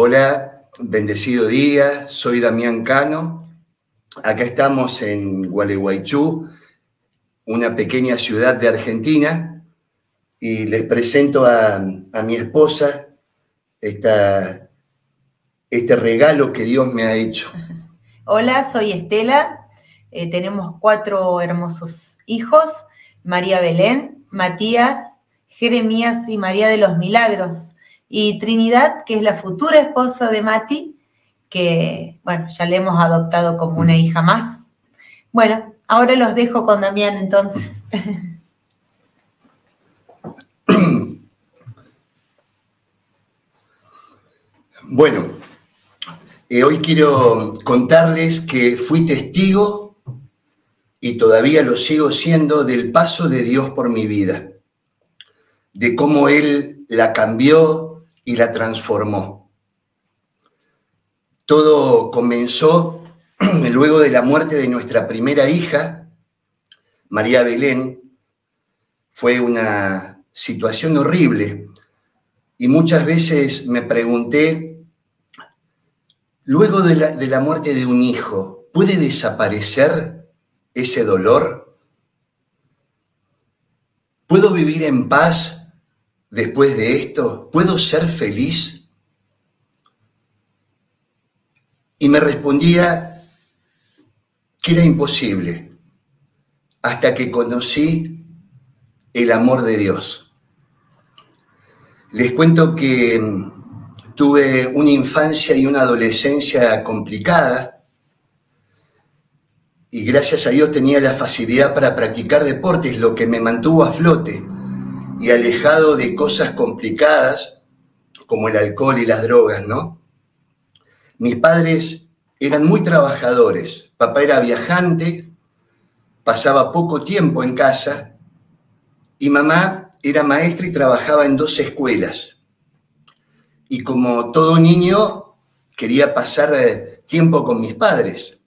Hola, bendecido día, soy Damián Cano. Acá estamos en Gualeguaychú, una pequeña ciudad de Argentina, y les presento a mi esposa este regalo que Dios me ha hecho. Hola, soy Estela. Tenemos 4 hermosos hijos: María Belén, Matías, Jeremías y María de los Milagros. Y Trinidad, que es la futura esposa de Mati, que, bueno, ya le hemos adoptado como una hija más. Bueno, ahora los dejo con Damián, entonces. Bueno, hoy quiero contarles que fui testigo, y todavía lo sigo siendo, del paso de Dios por mi vida, de cómo Él la cambió y la transformó. Todo comenzó luego de la muerte de nuestra primera hija, María Belén. Fue una situación horrible y muchas veces me pregunté, luego de la muerte de un hijo, ¿puede desaparecer ese dolor? ¿Puedo vivir en paz después de esto? ¿Puedo ser feliz? Y me respondía que era imposible, hasta que conocí el amor de Dios. Les cuento que tuve una infancia y una adolescencia complicada, y gracias a Dios tenía la facilidad para practicar deportes, lo que me mantuvo a flote y alejado de cosas complicadas como el alcohol y las drogas, ¿no? Mis padres eran muy trabajadores. Papá era viajante, pasaba poco tiempo en casa, y mamá era maestra y trabajaba en 2 escuelas. Y como todo niño, quería pasar tiempo con mis padres.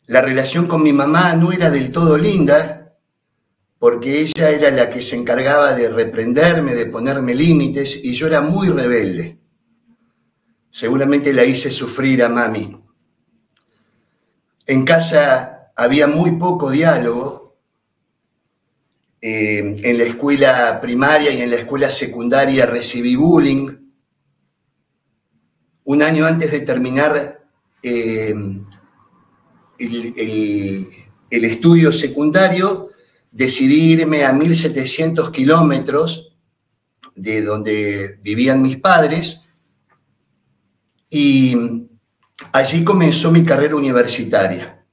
La relación con mi mamá no era del todo linda, porque ella era la que se encargaba de reprenderme, de ponerme límites, y yo era muy rebelde. Seguramente la hice sufrir a mami. En casa había muy poco diálogo. En la escuela primaria y en la escuela secundaria recibí bullying. Un año antes de terminar el estudio secundario, decidí irme a 1.700 kilómetros de donde vivían mis padres, y allí comenzó mi carrera universitaria.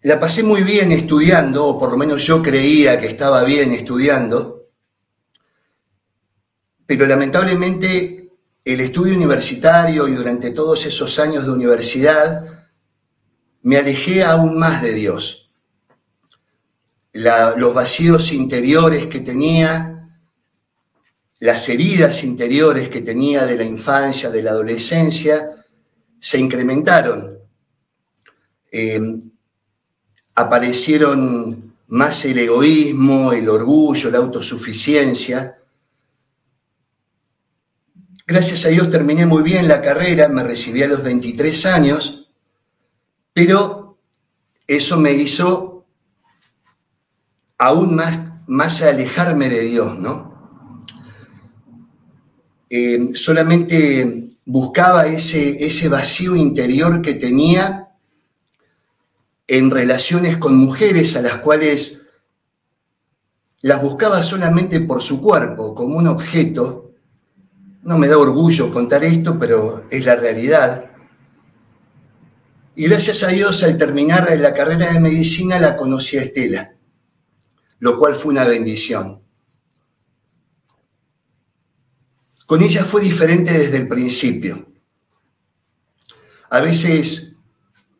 La pasé muy bien estudiando, o por lo menos yo creía que estaba bien estudiando, pero lamentablemente el estudio universitario y durante todos esos años de universidad me alejé aún más de Dios. Los vacíos interiores que tenía, las heridas interiores que tenía de la infancia, de la adolescencia, se incrementaron. Aparecieron más el egoísmo, el orgullo, la autosuficiencia. Gracias a Dios terminé muy bien la carrera, me recibí a los 23 años, pero eso me hizo aún más alejarme de Dios, ¿no? Solamente buscaba ese vacío interior que tenía en relaciones con mujeres a las cuales las buscaba solamente por su cuerpo, como un objeto. No me da orgullo contar esto, pero es la realidad. Y gracias a Dios, al terminar la carrera de medicina, la conocí a Estela, lo cual fue una bendición. Con ella fue diferente desde el principio. A veces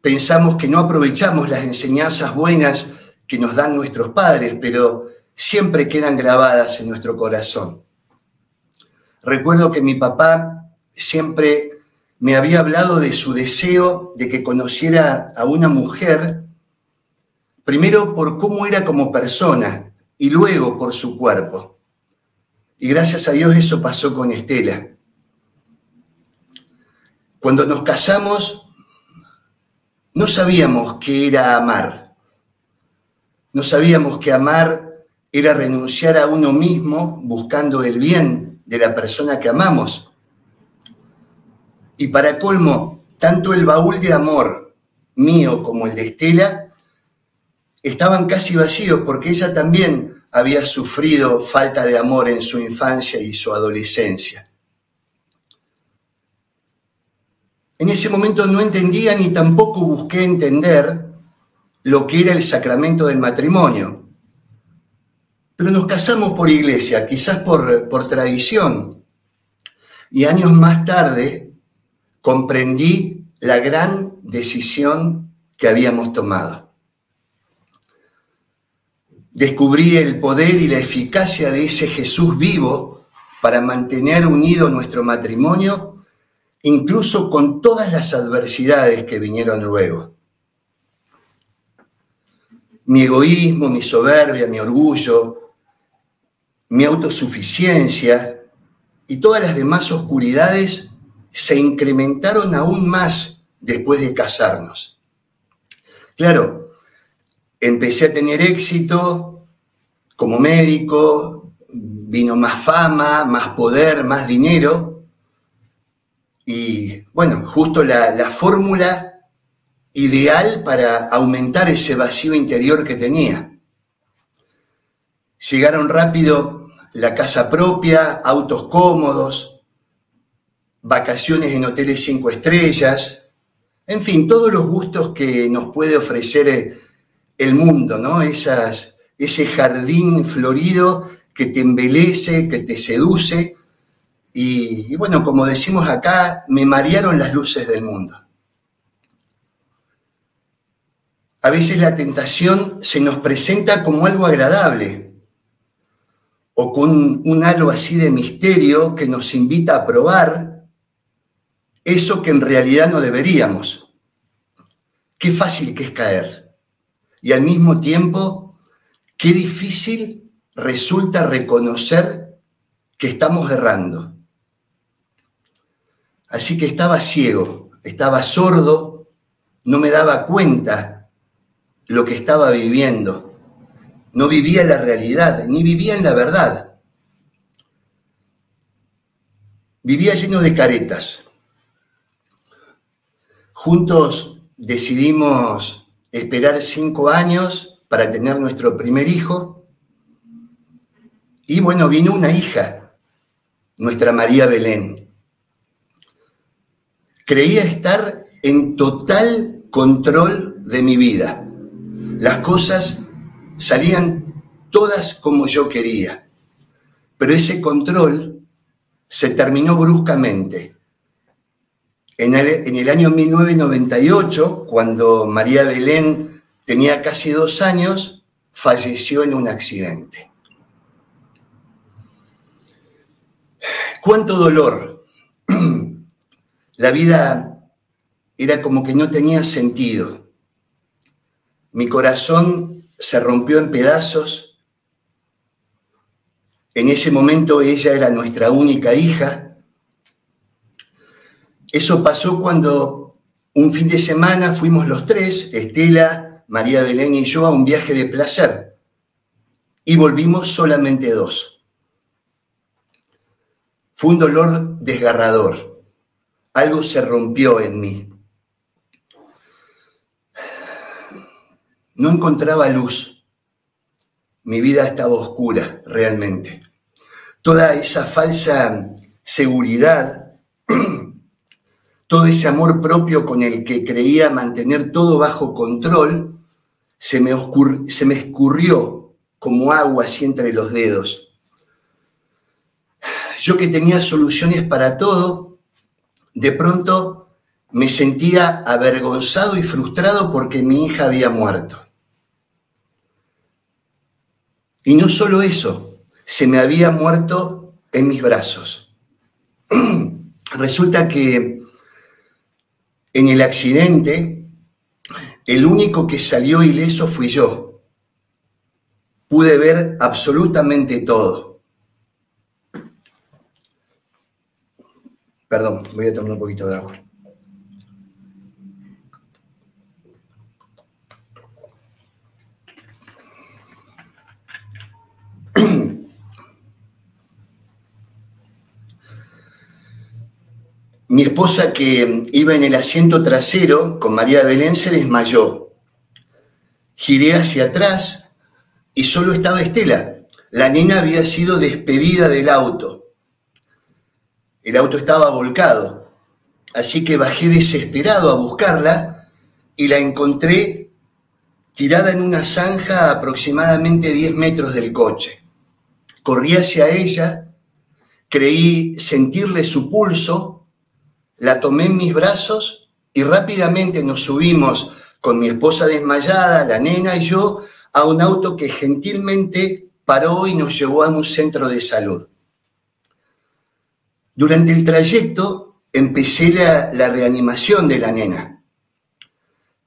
pensamos que no aprovechamos las enseñanzas buenas que nos dan nuestros padres, pero siempre quedan grabadas en nuestro corazón. Recuerdo que mi papá siempre me había hablado de su deseo de que conociera a una mujer, primero por cómo era como persona y luego por su cuerpo. Y gracias a Dios eso pasó con Estela. Cuando nos casamos, no sabíamos qué era amar. No sabíamos que amar era renunciar a uno mismo buscando el bien de la persona que amamos. Y para colmo, tanto el baúl de amor mío como el de Estela estaban casi vacíos porque ella también había sufrido falta de amor en su infancia y su adolescencia. En ese momento no entendía ni tampoco busqué entender lo que era el sacramento del matrimonio. Pero nos casamos por iglesia, quizás por tradición. Y años más tarde comprendí la gran decisión que habíamos tomado. Descubrí el poder y la eficacia de ese Jesús vivo para mantener unido nuestro matrimonio, incluso con todas las adversidades que vinieron luego. Mi egoísmo, mi soberbia, mi orgullo, mi autosuficiencia y todas las demás oscuridades se incrementaron aún más después de casarnos. Claro, empecé a tener éxito como médico, vino más fama, más poder, más dinero y, bueno, justo la fórmula ideal para aumentar ese vacío interior que tenía. Llegaron rápido la casa propia, autos cómodos, vacaciones en hoteles 5 estrellas, en fin, todos los gustos que nos puede ofrecer el mundo, ¿no? Ese jardín florido que te embelece, que te seduce y bueno, como decimos acá, me marearon las luces del mundo. A veces la tentación se nos presenta como algo agradable o con un halo así de misterio que nos invita a probar eso que en realidad no deberíamos. Qué fácil que es caer. Y al mismo tiempo, qué difícil resulta reconocer que estamos errando. Así que estaba ciego, estaba sordo, no me daba cuenta lo que estaba viviendo. No vivía la realidad, ni vivía en la verdad. Vivía lleno de caretas. Juntos decidimos esperar 5 años para tener nuestro primer hijo. Y bueno, vino una hija, nuestra María Belén. Creía estar en total control de mi vida. Las cosas salían todas como yo quería, pero ese control se terminó bruscamente. En el año 1998, cuando María Belén tenía casi 2 años, falleció en un accidente. ¡Cuánto dolor! La vida era como que no tenía sentido. Mi corazón se rompió en pedazos. En ese momento ella era nuestra única hija. Eso pasó cuando un fin de semana fuimos los 3, Estela, María Belén y yo, a un viaje de placer. Y volvimos solamente 2. Fue un dolor desgarrador. Algo se rompió en mí. No encontraba luz. Mi vida estaba oscura, realmente. Toda esa falsa seguridad, todo ese amor propio con el que creía mantener todo bajo control, se me escurrió como agua así entre los dedos. Yo que tenía soluciones para todo, de pronto me sentía avergonzado y frustrado porque mi hija había muerto. Y no solo eso, se me había muerto en mis brazos. Resulta que en el accidente, el único que salió ileso fui yo. Pude ver absolutamente todo. Perdón, voy a tomar un poquito de agua. Mi esposa, que iba en el asiento trasero con María Belén, se desmayó. Giré hacia atrás y solo estaba Estela. La nena había sido despedida del auto. El auto estaba volcado, así que bajé desesperado a buscarla y la encontré tirada en una zanja a aproximadamente 10 metros del coche. Corrí hacia ella, creí sentirle su pulso, la tomé en mis brazos y rápidamente nos subimos con mi esposa desmayada, la nena y yo, a un auto que gentilmente paró y nos llevó a un centro de salud. Durante el trayecto empecé la reanimación de la nena.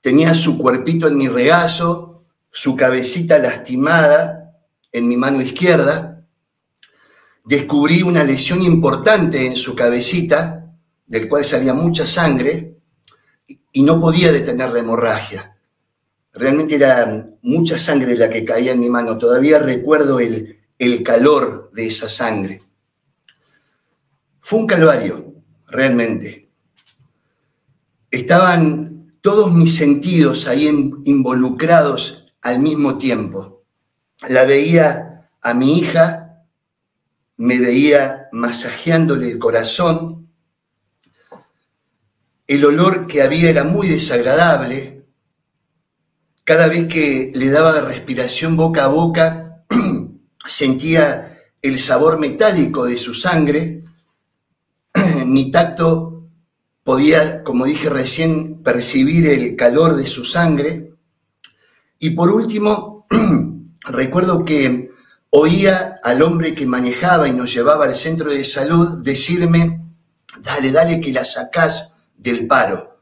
Tenía su cuerpito en mi regazo, su cabecita lastimada en mi mano izquierda. Descubrí una lesión importante en su cabecita, del cual salía mucha sangre, y no podía detener la hemorragia. Realmente era mucha sangre la que caía en mi mano. Todavía recuerdo el calor de esa sangre. Fue un calvario, realmente. Estaban todos mis sentidos ahí involucrados al mismo tiempo. La veía a mi hija, me veía masajeándole el corazón. El olor que había era muy desagradable. Cada vez que le daba respiración boca a boca, sentía el sabor metálico de su sangre. Mi tacto podía, como dije recién, percibir el calor de su sangre. Y por último, recuerdo que oía al hombre que manejaba y nos llevaba al centro de salud decirme: dale, dale, que la sacás del paro.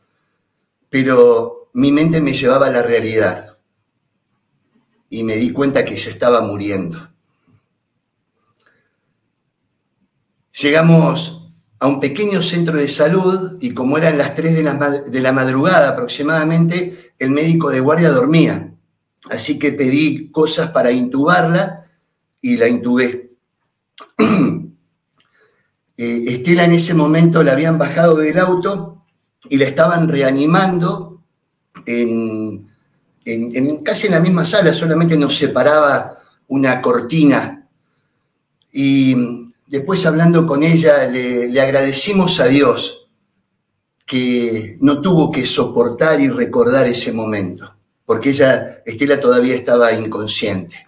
Pero mi mente me llevaba a la realidad y me di cuenta que se estaba muriendo. Llegamos a un pequeño centro de salud y como eran las 3 de la madrugada aproximadamente, el médico de guardia dormía. Así que pedí cosas para intubarla y la intubé. Estela en ese momento la habían bajado del auto y la estaban reanimando casi en la misma sala, solamente nos separaba una cortina. Y después, hablando con ella, le agradecimos a Dios que no tuvo que soportar y recordar ese momento, porque Estela todavía estaba inconsciente.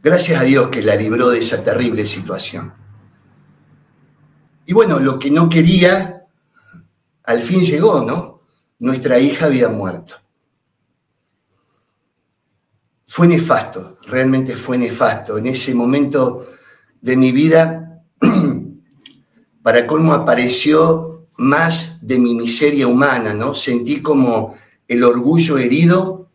Gracias a Dios que la libró de esa terrible situación. Y bueno, lo que no quería, al fin llegó, ¿no? Nuestra hija había muerto. Fue nefasto, realmente fue nefasto. En ese momento de mi vida, para colmo, apareció más de mi miseria humana, ¿no? Sentí como el orgullo herido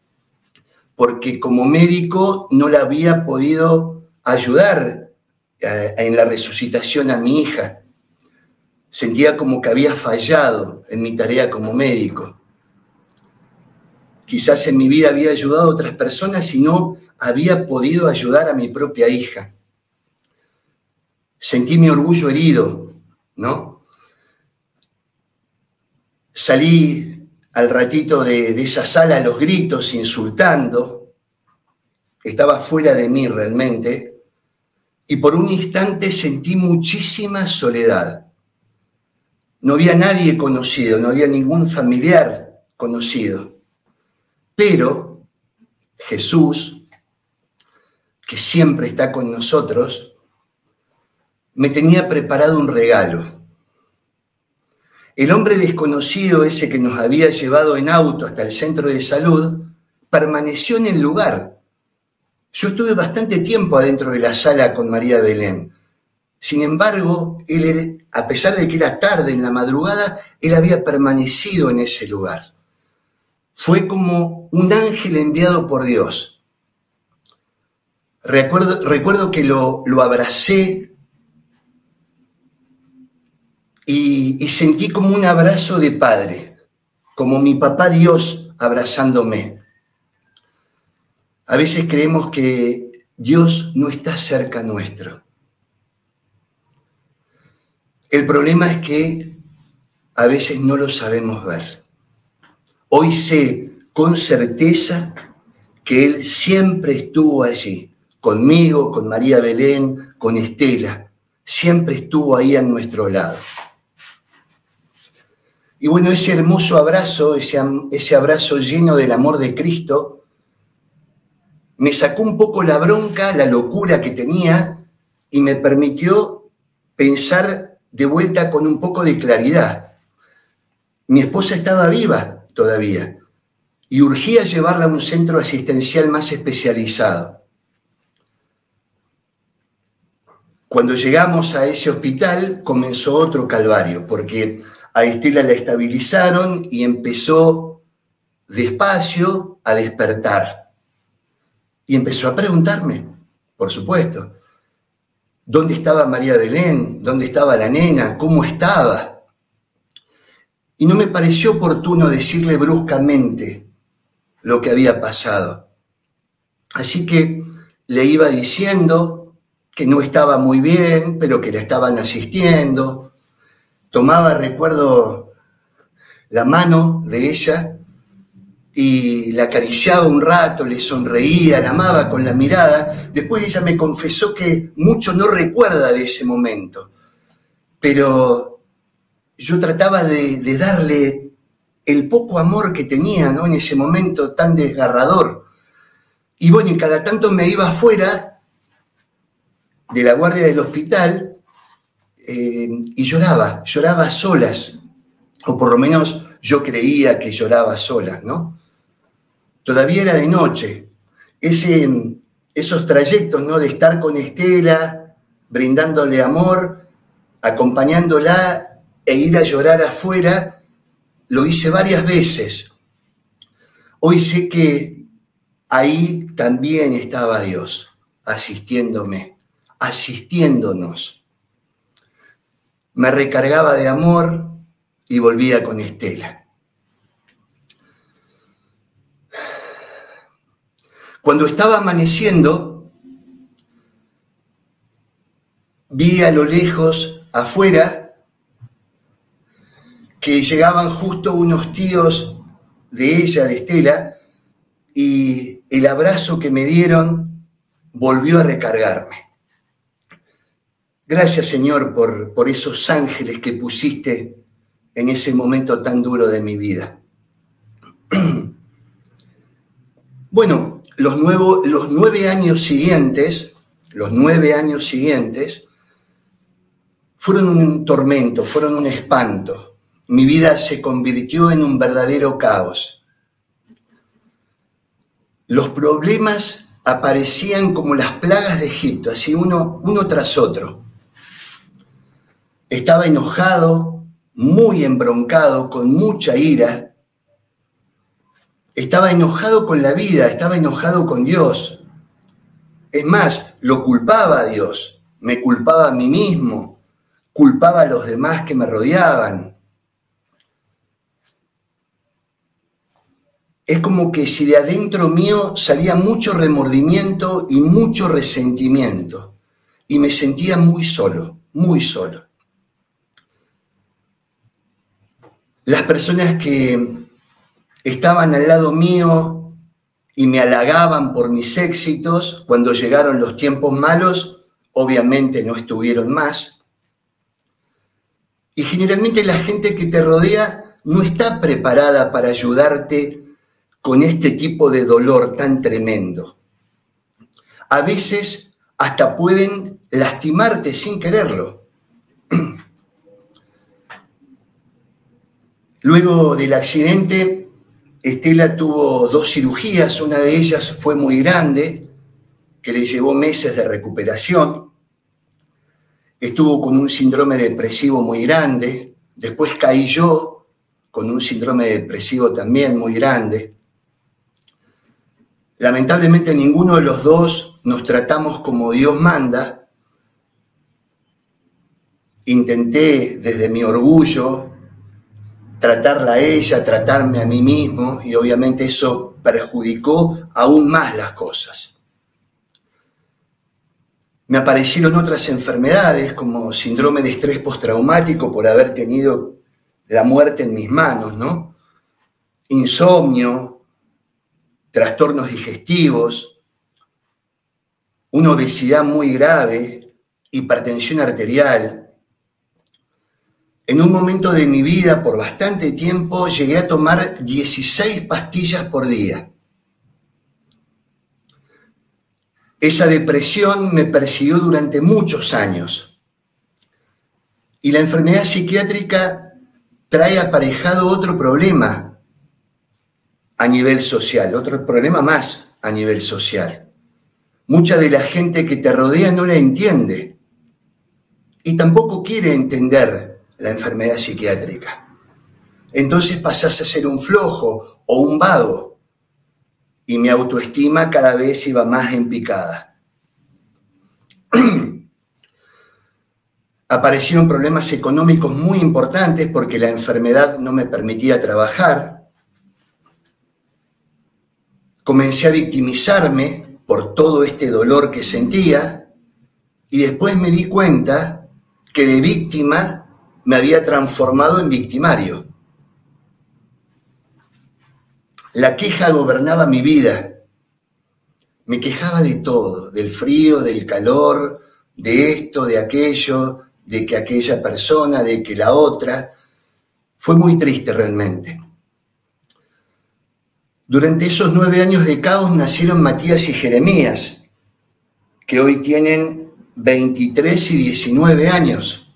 porque como médico no la había podido ayudar en la resucitación a mi hija. Sentía como que había fallado en mi tarea como médico. Quizás en mi vida había ayudado a otras personas y no había podido ayudar a mi propia hija. Sentí mi orgullo herido, ¿no? Salí al ratito de esa sala a los gritos, insultando. Estaba fuera de mí realmente. Y por un instante sentí muchísima soledad. No había nadie conocido, no había ningún familiar conocido. Pero Jesús, que siempre está con nosotros, me tenía preparado un regalo. El hombre desconocido, ese que nos había llevado en auto hasta el centro de salud, permaneció en el lugar. Yo estuve bastante tiempo adentro de la sala con María Belén. Sin embargo, él, a pesar de que era tarde en la madrugada, él había permanecido en ese lugar. Fue como un ángel enviado por Dios. Recuerdo que lo abracé y sentí como un abrazo de padre, como mi papá Dios abrazándome. A veces creemos que Dios no está cerca nuestro. El problema es que a veces no lo sabemos ver. Hoy sé con certeza que Él siempre estuvo allí, conmigo, con María Belén, con Estela. Siempre estuvo ahí a nuestro lado. Y bueno, ese hermoso abrazo, ese abrazo lleno del amor de Cristo, me sacó un poco la bronca, la locura que tenía y me permitió pensar de vuelta con un poco de claridad. Mi esposa estaba viva todavía y urgía llevarla a un centro asistencial más especializado. Cuando llegamos a ese hospital comenzó otro calvario, porque a Estela la estabilizaron y empezó despacio a despertar. Y empezó a preguntarme, por supuesto, ¿dónde estaba María Belén? ¿Dónde estaba la nena? ¿Cómo estaba? Y no me pareció oportuno decirle bruscamente lo que había pasado. Así que le iba diciendo que no estaba muy bien, pero que la estaban asistiendo. Tomaba, recuerdo, la mano de ella y la acariciaba un rato, le sonreía, la amaba con la mirada. Después ella me confesó que mucho no recuerda de ese momento, pero yo trataba de darle el poco amor que tenía, ¿no?, en ese momento tan desgarrador. Y bueno, y cada tanto me iba afuera de la guardia del hospital y lloraba a solas, o por lo menos yo creía que lloraba a solas, ¿no? Todavía era de noche. Esos trayectos, ¿no?, de estar con Estela, brindándole amor, acompañándola e ir a llorar afuera, lo hice varias veces. Hoy sé que ahí también estaba Dios, asistiéndome, asistiéndonos. Me recargaba de amor y volvía con Estela. Cuando estaba amaneciendo, vi a lo lejos, afuera, que llegaban justo unos tíos de ella, de Estela, y el abrazo que me dieron volvió a recargarme. Gracias, Señor, por esos ángeles que pusiste en ese momento tan duro de mi vida. Bueno, los 9 años siguientes, fueron un tormento, fueron un espanto. Mi vida se convirtió en un verdadero caos. Los problemas aparecían como las plagas de Egipto, así uno tras otro. Estaba enojado, muy embroncado, con mucha ira. Estaba enojado con la vida, estaba enojado con Dios. Es más, lo culpaba a Dios, me culpaba a mí mismo, culpaba a los demás que me rodeaban. Es como que si de adentro mío salía mucho remordimiento y mucho resentimiento. Y me sentía muy solo, muy solo. Las personas que estaban al lado mío y me halagaban por mis éxitos, cuando llegaron los tiempos malos, obviamente no estuvieron más. Y generalmente la gente que te rodea no está preparada para ayudarte con este tipo de dolor tan tremendo. A veces hasta pueden lastimarte sin quererlo. Luego del accidente, Estela tuvo 2 cirugías, una de ellas fue muy grande, que le llevó meses de recuperación. Estuvo con un síndrome depresivo muy grande, después caí yo con un síndrome depresivo también muy grande. Lamentablemente ninguno de los dos nos tratamos como Dios manda intenté desde mi orgullo tratarla a ella, tratarme a mí mismo, y obviamente eso perjudicó aún más las cosas. Me aparecieron otras enfermedades como síndrome de estrés postraumático por haber tenido la muerte en mis manos, ¿no? Insomnio, trastornos digestivos, una obesidad muy grave, hipertensión arterial. En un momento de mi vida, por bastante tiempo, llegué a tomar 16 pastillas por día. Esa depresión me persiguió durante muchos años. Y la enfermedad psiquiátrica trae aparejado otro problema a nivel social, otro problema más a nivel social. Mucha de la gente que te rodea no la entiende y tampoco quiere entender la enfermedad psiquiátrica. Entonces pasás a ser un flojo o un vago y mi autoestima cada vez iba más en picada. Aparecieron problemas económicos muy importantes porque la enfermedad no me permitía trabajar. Comencé a victimizarme por todo este dolor que sentía y después me di cuenta que de víctima me había transformado en victimario. La queja gobernaba mi vida. Me quejaba de todo, del frío, del calor, de esto, de aquello, de que aquella persona, de que la otra. Fue muy triste realmente. Durante esos 9 años de caos nacieron Matías y Jeremías, que hoy tienen 23 y 19 años.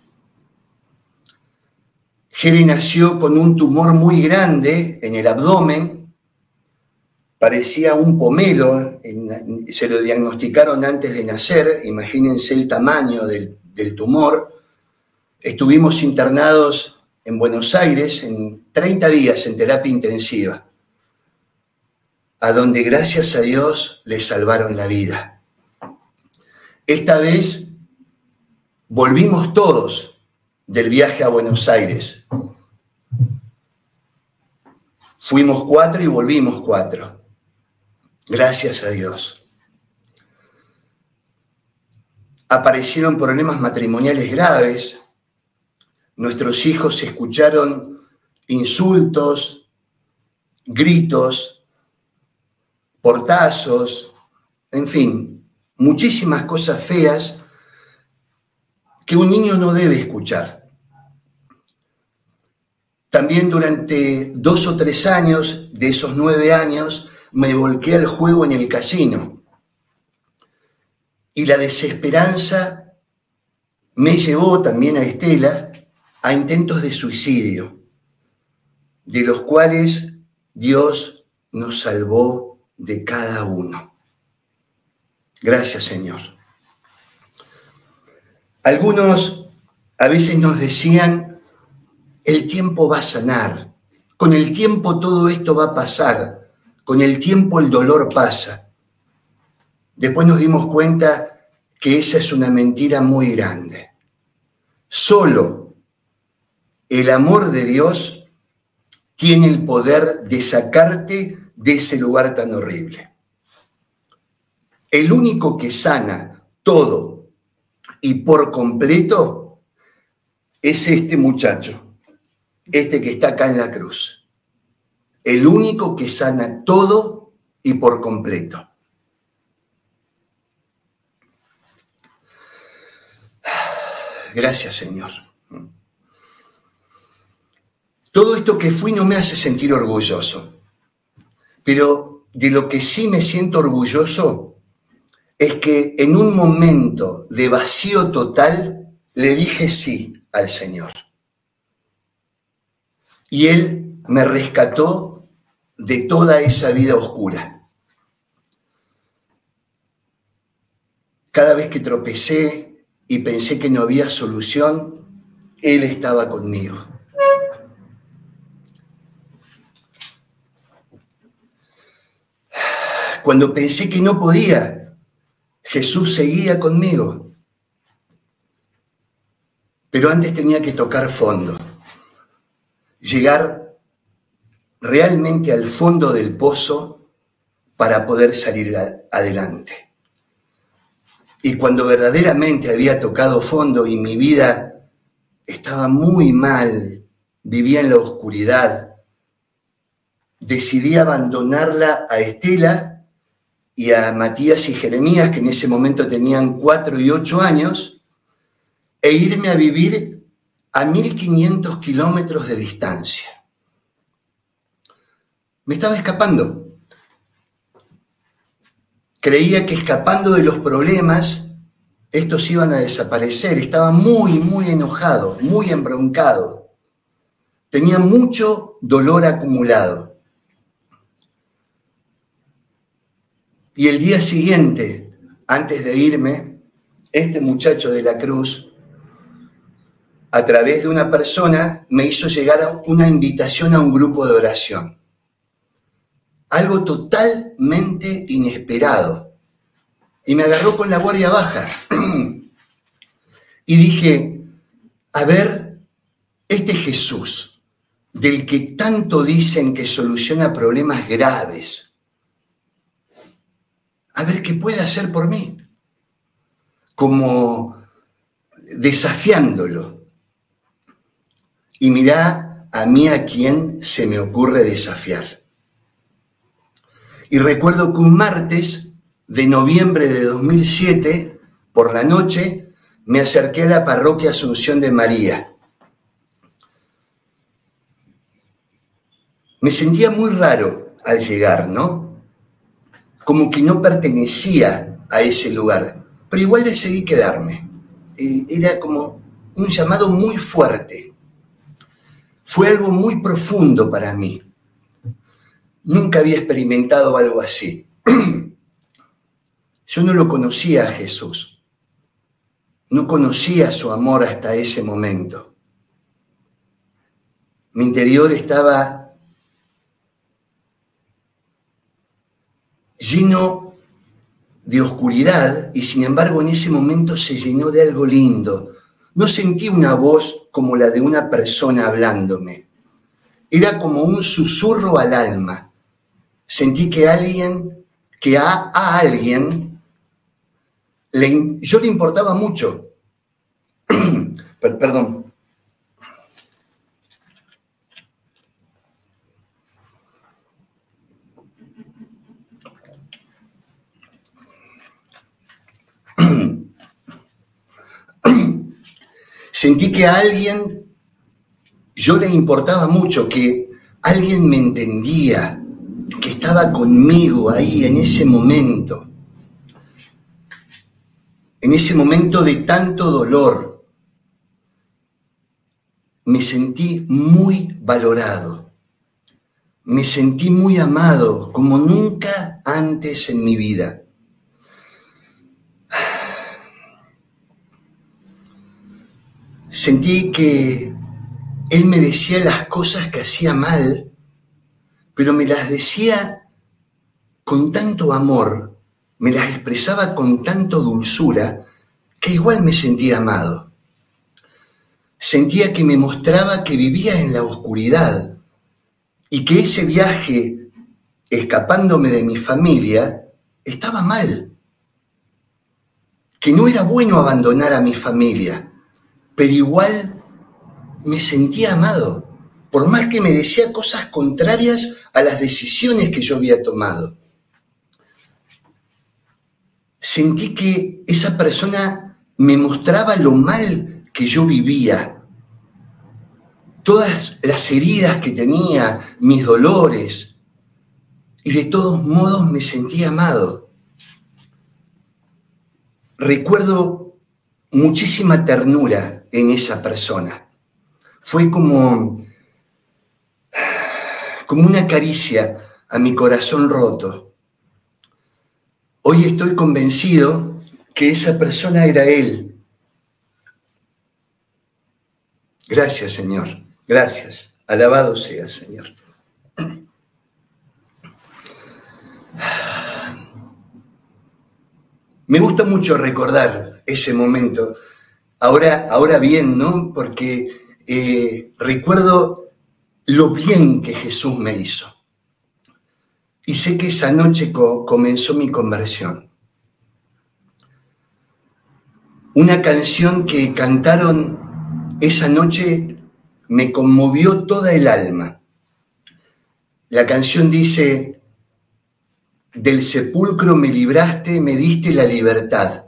Jere nació con un tumor muy grande en el abdomen, parecía un pomelo, se lo diagnosticaron antes de nacer, imagínense el tamaño del tumor. Estuvimos internados en Buenos Aires en 30 días en terapia intensiva, a donde gracias a Dios le salvaron la vida. Esta vez volvimos todos del viaje a Buenos Aires. Fuimos 4 y volvimos 4. Gracias a Dios. Aparecieron problemas matrimoniales graves. Nuestros hijos escucharon insultos, gritos, portazos, en fin, muchísimas cosas feas que un niño no debe escuchar. También durante 2 o 3 años, de esos 9 años, me volqué al juego en el casino. Y la desesperanza me llevó también a Estela a intentos de suicidio, de los cuales Dios nos salvó de cada uno. Gracias, Señor. Algunos a veces nos decían, el tiempo va a sanar, con el tiempo todo esto va a pasar, con el tiempo el dolor pasa. Después nos dimos cuenta que esa es una mentira muy grande. Solo el amor de Dios tiene el poder de sacarte de ese lugar tan horrible. El único que sana todo y por completo es este muchacho, este que está acá en la cruz. El único que sana todo y por completo. Gracias, Señor. Todo esto que fui no me hace sentir orgulloso, pero de lo que sí me siento orgulloso es que en un momento de vacío total le dije sí al Señor. Y Él me rescató de toda esa vida oscura. Cada vez que tropecé y pensé que no había solución, Él estaba conmigo. Cuando pensé que no podía, Jesús seguía conmigo. Pero antes tenía que tocar fondo, llegar realmente al fondo del pozo para poder salir adelante. Y cuando verdaderamente había tocado fondo y mi vida estaba muy mal, vivía en la oscuridad, decidí abandonarla a Estela y a Matías y Jeremías, que en ese momento tenían 4 y 8 años, e irme a vivir a 1500 kilómetros de distancia. Me estaba escapando. Creía que escapando de los problemas, estos iban a desaparecer. Estaba muy, muy enojado, muy embroncado. Tenía mucho dolor acumulado. Y el día siguiente, antes de irme, este muchacho de la Cruz, a través de una persona, me hizo llegar una invitación a un grupo de oración. Algo totalmente inesperado. Y me agarró con la guardia baja. Y dije, a ver, este Jesús, del que tanto dicen que soluciona problemas graves, a ver qué puede hacer por mí. Como desafiándolo. Y mirá a mí a quién se me ocurre desafiar. Y recuerdo que un martes de noviembre de 2007, por la noche, me acerqué a la parroquia Asunción de María. Me sentía muy raro al llegar, ¿no? Como que no pertenecía a ese lugar, pero igual decidí quedarme. Era como un llamado muy fuerte. Fue algo muy profundo para mí. Nunca había experimentado algo así. Yo no lo conocía a Jesús. No conocía su amor hasta ese momento. Mi interior estaba lleno de oscuridad y sin embargo en ese momento se llenó de algo lindo. No sentí una voz como la de una persona hablándome. Era como un susurro al alma. Sentí que a alguien yo le importaba mucho. Perdón. Sentí que a alguien yo le importaba mucho, que alguien me entendía, que estaba conmigo ahí en ese momento de tanto dolor. Me sentí muy valorado, me sentí muy amado como nunca antes en mi vida. Sentí que él me decía las cosas que hacía mal, pero me las decía con tanto amor, me las expresaba con tanto dulzura, que igual me sentía amado. Sentía que me mostraba que vivía en la oscuridad y que ese viaje, escapándome de mi familia, estaba mal. Que no era bueno abandonar a mi familia, pero igual me sentía amado, por más que me decía cosas contrarias a las decisiones que yo había tomado. Sentí que esa persona me mostraba lo mal que yo vivía, todas las heridas que tenía, mis dolores, y de todos modos me sentía amado. Recuerdo muchísima ternura en esa persona. Fue como una caricia a mi corazón roto. Hoy estoy convencido que esa persona era él. Gracias, Señor. Gracias. Alabado sea, Señor. Me gusta mucho recordar ese momento. Ahora bien, ¿no? Porque recuerdo lo bien que Jesús me hizo. Y sé que esa noche comenzó mi conversión. Una canción que cantaron esa noche me conmovió toda el alma. La canción dice: del sepulcro me libraste, me diste la libertad.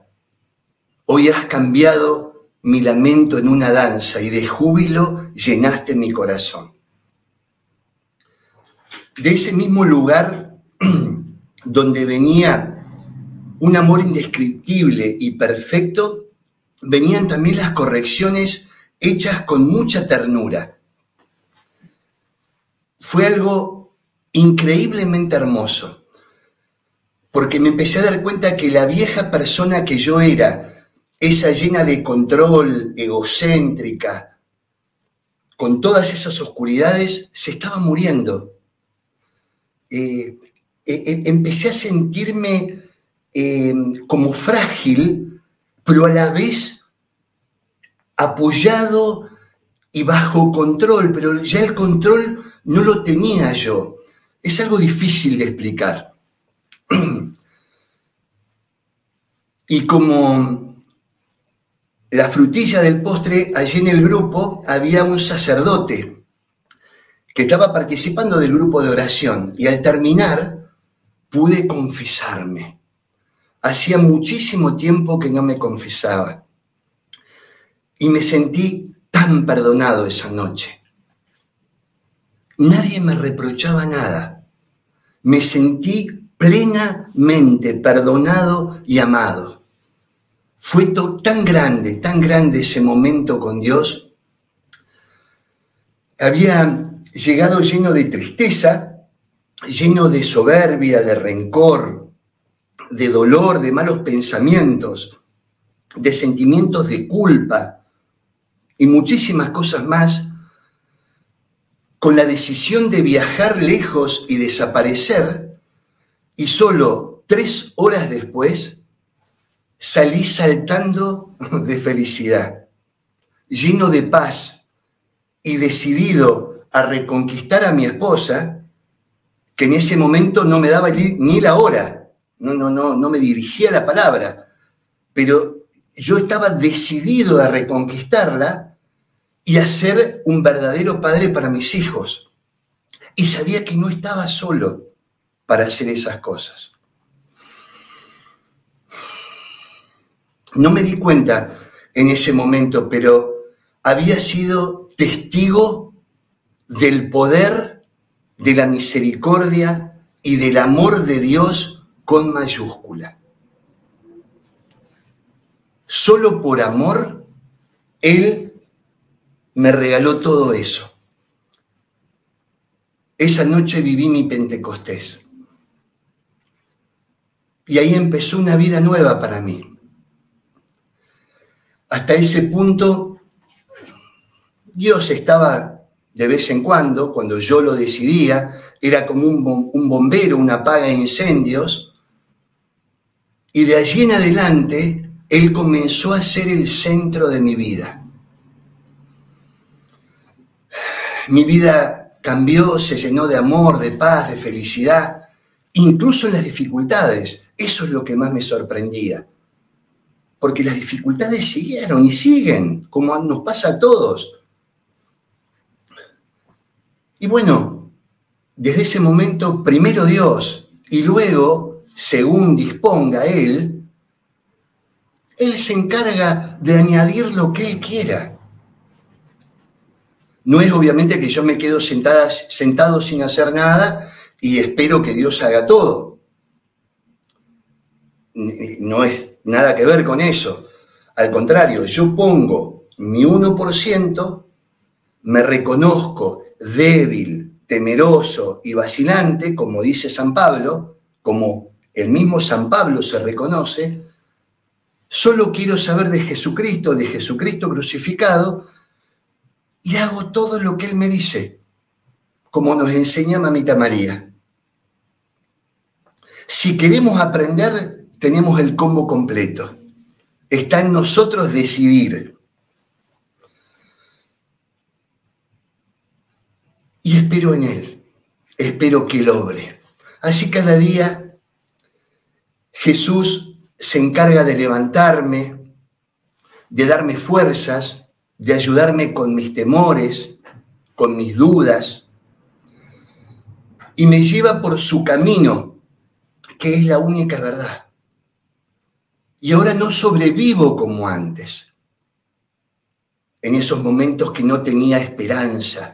Hoy has cambiado mi lamento en una danza y de júbilo llenaste mi corazón. De ese mismo lugar donde venía un amor indescriptible y perfecto, venían también las correcciones hechas con mucha ternura. Fue algo increíblemente hermoso, porque me empecé a dar cuenta que la vieja persona que yo era, esa llena de control, egocéntrica, con todas esas oscuridades, se estaba muriendo. Empecé a sentirme como frágil, pero a la vez apoyado y bajo control, pero ya el control no lo tenía yo. Es algo difícil de explicar. Y como la frutilla del postre, allí en el grupo había un sacerdote que estaba participando del grupo de oración, y al terminar pude confesarme. Hacía muchísimo tiempo que no me confesaba y me sentí tan perdonado esa noche. Nadie me reprochaba nada. Me sentí plenamente perdonado y amado. Fue tan grande ese momento con Dios. Había llegado lleno de tristeza, lleno de soberbia, de rencor, de dolor, de malos pensamientos, de sentimientos de culpa y muchísimas cosas más, con la decisión de viajar lejos y desaparecer, y solo 3 horas después salí saltando de felicidad, lleno de paz y decidido a reconquistar a mi esposa, que en ese momento no me daba ni la hora, no me dirigía la palabra, pero yo estaba decidido a reconquistarla y a ser un verdadero padre para mis hijos. Y sabía que no estaba solo para hacer esas cosas. No me di cuenta en ese momento, pero había sido testigo del poder, de la misericordia y del amor de Dios con mayúscula. Solo por amor, Él me regaló todo eso. Esa noche viví mi Pentecostés. Y ahí empezó una vida nueva para mí. Hasta ese punto, Dios estaba de vez en cuando yo lo decidía, era como un bombero, una apaga incendios, y de allí en adelante, Él comenzó a ser el centro de mi vida. Mi vida cambió, se llenó de amor, de paz, de felicidad, incluso en las dificultades. Eso es lo que más me sorprendía. Porque las dificultades siguieron y siguen, como nos pasa a todos. Y bueno, desde ese momento, primero Dios, y luego, según disponga Él se encarga de añadir lo que Él quiera. No es obviamente que yo me quedo sentado sin hacer nada y espero que Dios haga todo. No es nada que ver con eso. Al contrario, yo pongo mi 1%, me reconozco débil, temeroso y vacilante, como dice San Pablo, como el mismo San Pablo se reconoce. Solo quiero saber de Jesucristo crucificado, y hago todo lo que Él me dice, como nos enseña Mamita María. Si queremos aprender, tenemos el combo completo. Está en nosotros decidir. y espero en Él, espero que Él obre. Así cada día Jesús se encarga de levantarme, de darme fuerzas, de ayudarme con mis temores, con mis dudas, y me lleva por su camino, que es la única verdad. Y ahora no sobrevivo como antes, en esos momentos que no tenía esperanza.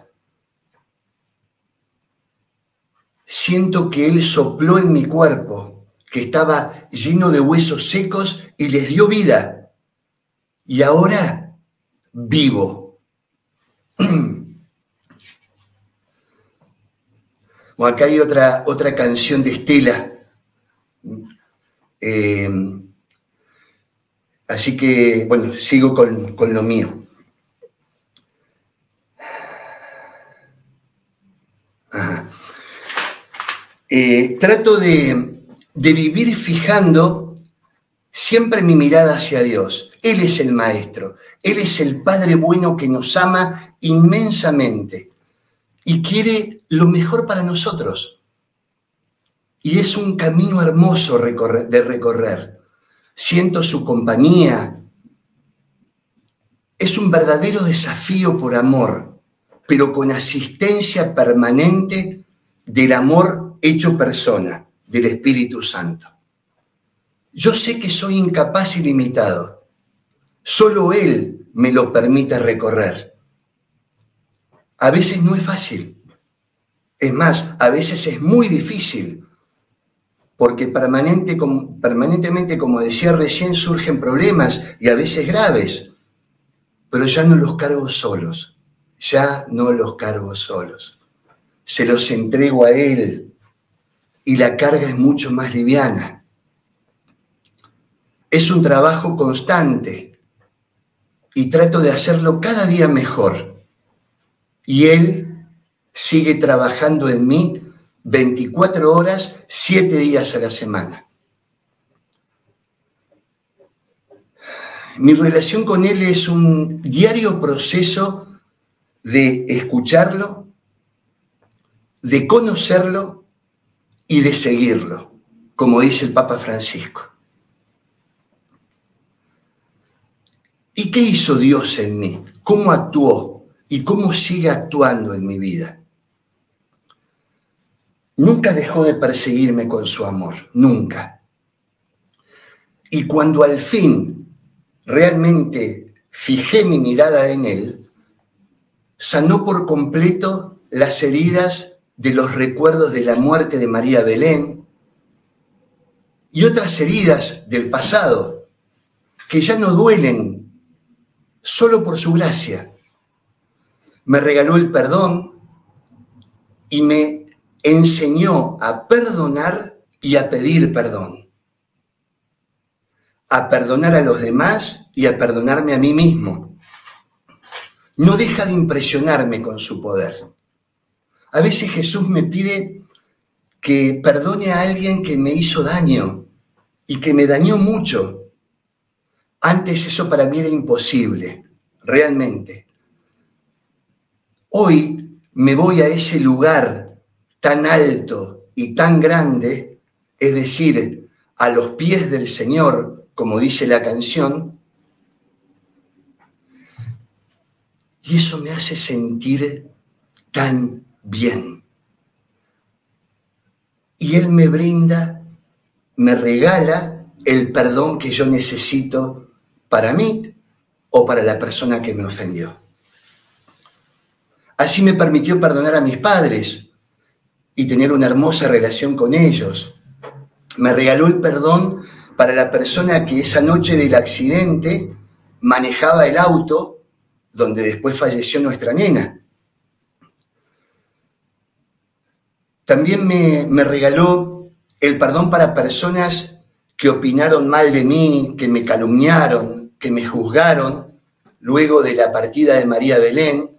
Siento que Él sopló en mi cuerpo, que estaba lleno de huesos secos y les dio vida. Y ahora vivo. Bueno, acá hay otra canción de Estela. Así que, bueno, sigo con lo mío. Ajá. Trato de vivir fijando siempre mi mirada hacia Dios. Él es el Maestro. Él es el Padre bueno que nos ama inmensamente y quiere lo mejor para nosotros. Y es un camino hermoso de recorrer. Siento su compañía. Es un verdadero desafío por amor, pero con asistencia permanente del amor hecho persona, del Espíritu Santo. Yo sé que soy incapaz y limitado. Solo Él me lo permite recorrer. A veces no es fácil. Es más, a veces es muy difícil. Porque permanentemente, como decía recién, surgen problemas y a veces graves, pero ya no los cargo solos, se los entrego a Él y la carga es mucho más liviana. Es un trabajo constante y trato de hacerlo cada día mejor y Él sigue trabajando en mí 24 horas, 7 días a la semana. Mi relación con Él es un diario proceso de escucharlo, de conocerlo y de seguirlo, como dice el Papa Francisco. ¿Y qué hizo Dios en mí? ¿Cómo actuó? ¿Y cómo sigue actuando en mi vida? Nunca dejó de perseguirme con su amor, nunca. Y cuando al fin realmente fijé mi mirada en Él, sanó por completo las heridas de los recuerdos de la muerte de María Belén y otras heridas del pasado que ya no duelen solo por su gracia. Me regaló el perdón y me enseñó a perdonar y a pedir perdón, a perdonar a los demás y a perdonarme a mí mismo. No deja de impresionarme con su poder. A veces Jesús me pide que perdone a alguien que me hizo daño y que me dañó mucho. Antes eso para mí era imposible, realmente. Hoy me voy a ese lugar tan alto y tan grande, es decir, a los pies del Señor, como dice la canción, y eso me hace sentir tan bien. Y Él me brinda, me regala el perdón que yo necesito para mí o para la persona que me ofendió. Así me permitió perdonar a mis padres y tener una hermosa relación con ellos. Me regaló el perdón para la persona que esa noche del accidente manejaba el auto donde después falleció nuestra nena. También me regaló el perdón para personas que opinaron mal de mí, que me calumniaron, que me juzgaron luego de la partida de María Belén,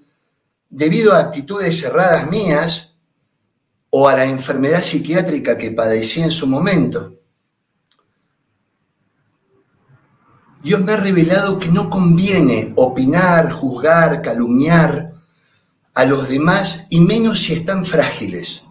debido a actitudes erradas mías o a la enfermedad psiquiátrica que padecí en su momento. Dios me ha revelado que no conviene opinar, juzgar, calumniar a los demás y menos si están frágiles.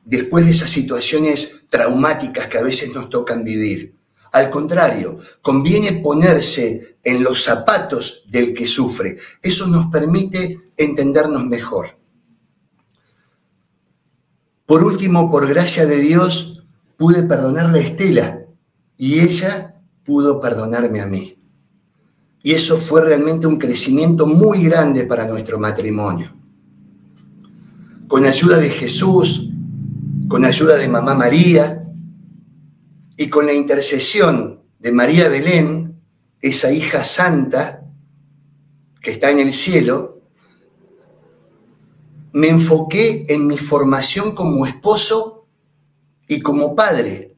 Después de esas situaciones traumáticas que a veces nos tocan vivir. Al contrario, conviene ponerse en los zapatos del que sufre. Eso nos permite entendernos mejor. Por último, por gracia de Dios, pude perdonarle a Estela y ella pudo perdonarme a mí. Y eso fue realmente un crecimiento muy grande para nuestro matrimonio. Con ayuda de Jesús, con ayuda de Mamá María y con la intercesión de María Belén, esa hija santa que está en el cielo, me enfoqué en mi formación como esposo y como padre,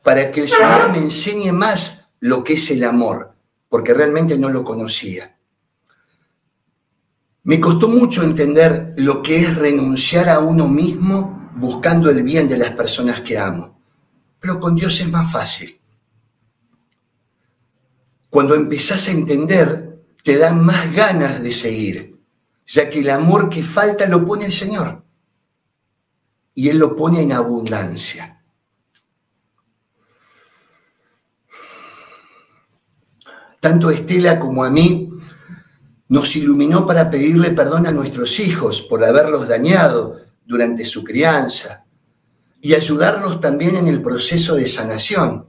para que el Señor me enseñe más lo que es el amor, porque realmente no lo conocía. Me costó mucho entender lo que es renunciar a uno mismo buscando el bien de las personas que amo, pero con Dios es más fácil. Cuando empezás a entender, te dan más ganas de seguir, ya que el amor que falta lo pone el Señor, y Él lo pone en abundancia. Tanto a Estela como a mí nos iluminó para pedirle perdón a nuestros hijos por haberlos dañado durante su crianza y ayudarlos también en el proceso de sanación.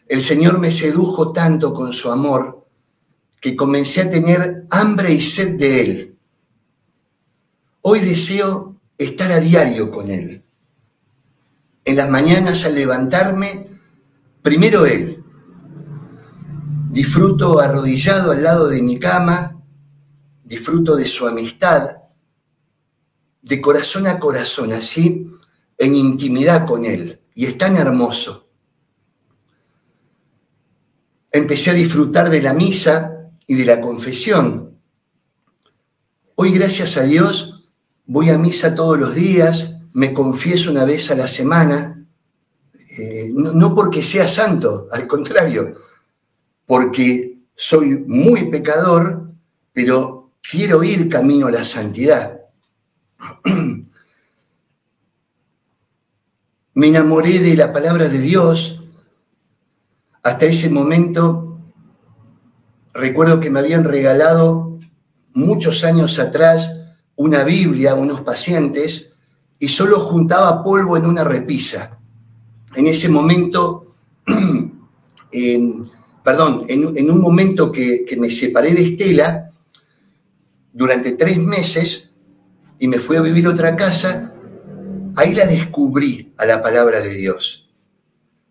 El Señor me sedujo tanto con su amor que comencé a tener hambre y sed de Él. Hoy deseo estar a diario con Él. En las mañanas al levantarme, primero Él. Disfruto arrodillado al lado de mi cama, disfruto de su amistad, de corazón a corazón, así, en intimidad con Él. Y es tan hermoso. Empecé a disfrutar de la misa y de la confesión. Hoy, gracias a Dios, voy a misa todos los días, me confieso una vez a la semana, no porque sea santo, al contrario, porque soy muy pecador, pero quiero ir camino a la santidad. Me enamoré de la palabra de Dios. Hasta ese momento, recuerdo que me habían regalado muchos años atrás una Biblia a unos pacientes y solo juntaba polvo en una repisa. En ese momento, en un momento que me separé de Estela, durante 3 meses, y me fui a vivir a otra casa, ahí la descubrí a la palabra de Dios.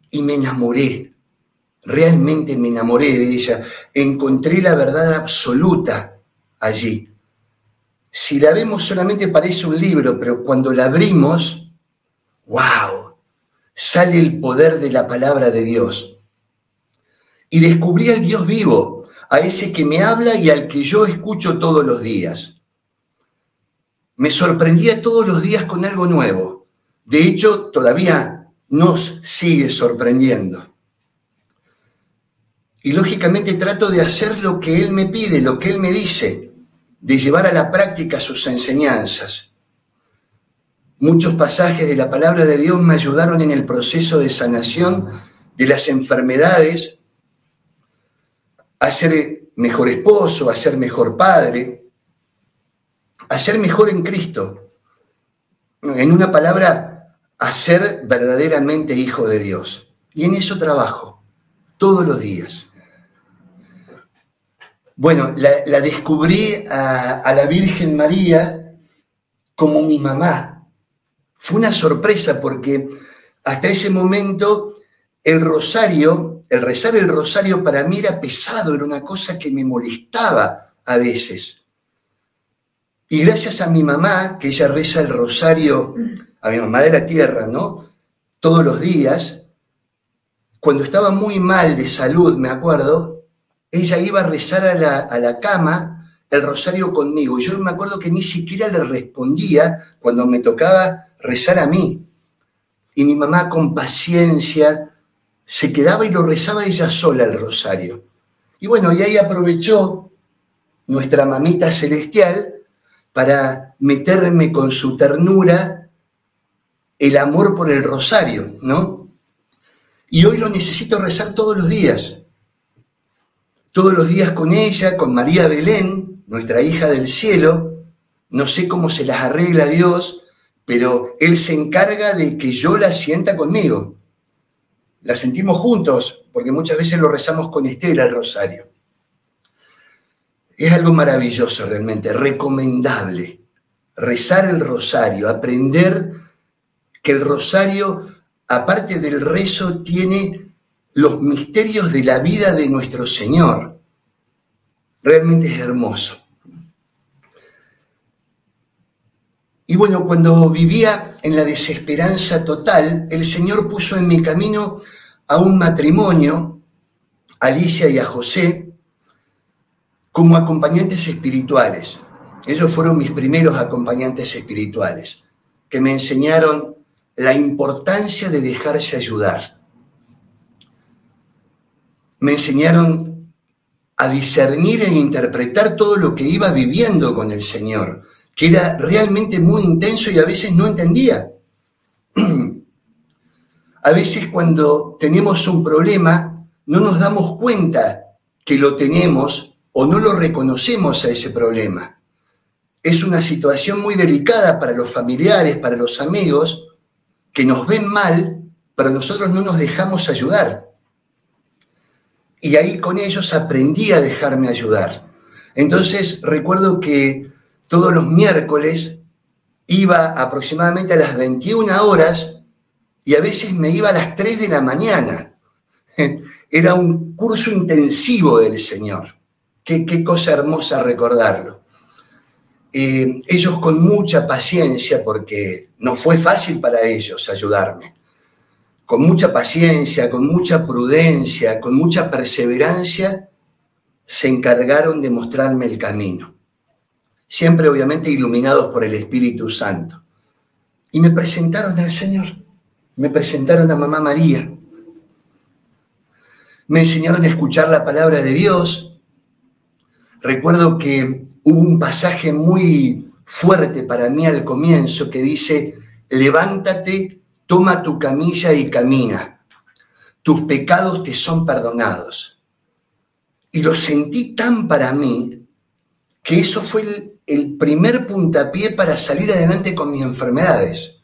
Y me enamoré, realmente me enamoré de ella. Encontré la verdad absoluta allí. Si la vemos solamente parece un libro, pero cuando la abrimos, ¡wow! Sale el poder de la palabra de Dios. Y descubrí al Dios vivo, a ese que me habla y al que yo escucho todos los días. Me sorprendía todos los días con algo nuevo. De hecho, todavía nos sigue sorprendiendo. Y lógicamente trato de hacer lo que Él me pide, lo que Él me dice, de llevar a la práctica sus enseñanzas. Muchos pasajes de la palabra de Dios me ayudaron en el proceso de sanación de las enfermedades, a ser mejor esposo, a ser mejor padre, a ser mejor en Cristo. En una palabra, a ser verdaderamente hijo de Dios. Y en eso trabajo, todos los días. Bueno, la descubrí a la Virgen María como mi mamá. Fue una sorpresa porque hasta ese momento el rezar el rosario para mí era pesado, era una cosa que me molestaba a veces. Y gracias a mi mamá, que ella reza el rosario, a mi mamá de la tierra, ¿no? Todos los días, cuando estaba muy mal de salud, me acuerdo, ella iba a rezar a la cama el rosario conmigo. Yo me acuerdo que ni siquiera le respondía cuando me tocaba rezar a mí. Y mi mamá, con paciencia, se quedaba y lo rezaba ella sola el rosario. Y bueno, y ahí aprovechó nuestra mamita celestial, para meterme con su ternura el amor por el rosario, ¿no? Y hoy lo necesito rezar todos los días con ella, con María Belén, nuestra hija del cielo. No sé cómo se las arregla Dios, pero Él se encarga de que yo la sienta conmigo. La sentimos juntos, porque muchas veces lo rezamos con Estela, el rosario. Es algo maravilloso realmente, recomendable. Rezar el rosario, aprender que el rosario, aparte del rezo, tiene los misterios de la vida de nuestro Señor. Realmente es hermoso. Y bueno, cuando vivía en la desesperanza total, el Señor puso en mi camino a un matrimonio, a Alicia y a José, como acompañantes espirituales. Ellos fueron mis primeros acompañantes espirituales, que me enseñaron la importancia de dejarse ayudar. Me enseñaron a discernir e interpretar todo lo que iba viviendo con el Señor, que era realmente muy intenso y a veces no entendía. A veces cuando tenemos un problema no nos damos cuenta que lo tenemos o no lo reconocemos a ese problema. Es una situación muy delicada para los familiares, para los amigos, que nos ven mal, pero nosotros no nos dejamos ayudar. Y ahí con ellos aprendí a dejarme ayudar. Entonces recuerdo que todos los miércoles iba aproximadamente a las 21 horas y a veces me iba a las 3 de la mañana. Era un curso intensivo del Señor. Qué cosa hermosa recordarlo. Ellos con mucha paciencia, porque no fue fácil para ellos ayudarme, con mucha paciencia, con mucha prudencia, con mucha perseverancia, se encargaron de mostrarme el camino. Siempre, obviamente, iluminados por el Espíritu Santo. Y me presentaron al Señor, me presentaron a Mamá María. Me enseñaron a escuchar la palabra de Dios. Recuerdo que hubo un pasaje muy fuerte para mí al comienzo que dice: levántate, toma tu camilla y camina. Tus pecados te son perdonados. Y lo sentí tan para mí que eso fue el primer puntapié para salir adelante con mis enfermedades.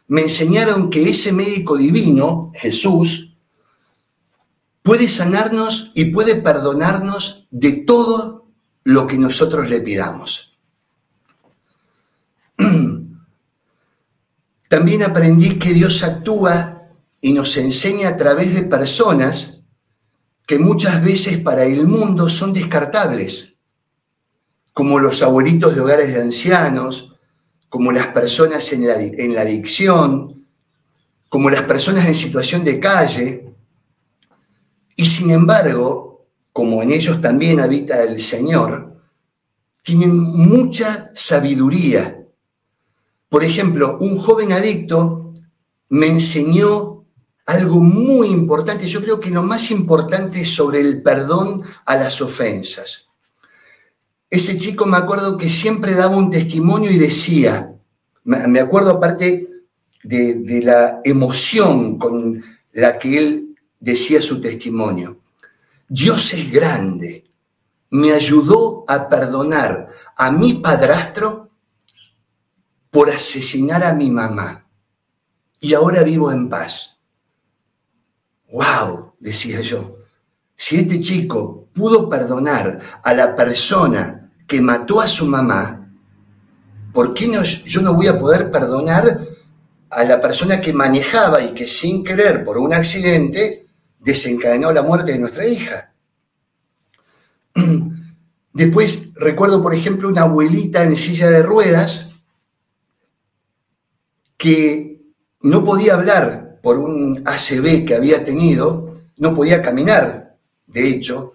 Me enseñaron que ese médico divino, Jesús, puede sanarnos y puede perdonarnos de todo lo que nosotros le pidamos. También aprendí que Dios actúa y nos enseña a través de personas que muchas veces para el mundo son descartables, como los abuelitos de hogares de ancianos, como las personas en la adicción, como las personas en situación de calle. Y sin embargo, como en ellos también habita el Señor, tienen mucha sabiduría. Por ejemplo, un joven adicto me enseñó algo muy importante, yo creo que lo más importante es sobre el perdón a las ofensas. Ese chico, me acuerdo que siempre daba un testimonio y decía, me acuerdo aparte de la emoción con la que él decía su testimonio: Dios es grande, me ayudó a perdonar a mi padrastro por asesinar a mi mamá y ahora vivo en paz. ¡Wow!, decía yo. Si este chico pudo perdonar a la persona que mató a su mamá, ¿por qué yo no voy a poder perdonar a la persona que manejaba y que sin querer, por un accidente, desencadenó la muerte de nuestra hija? Después recuerdo, por ejemplo, una abuelita en silla de ruedas que no podía hablar por un ACV que había tenido, no podía caminar, de hecho,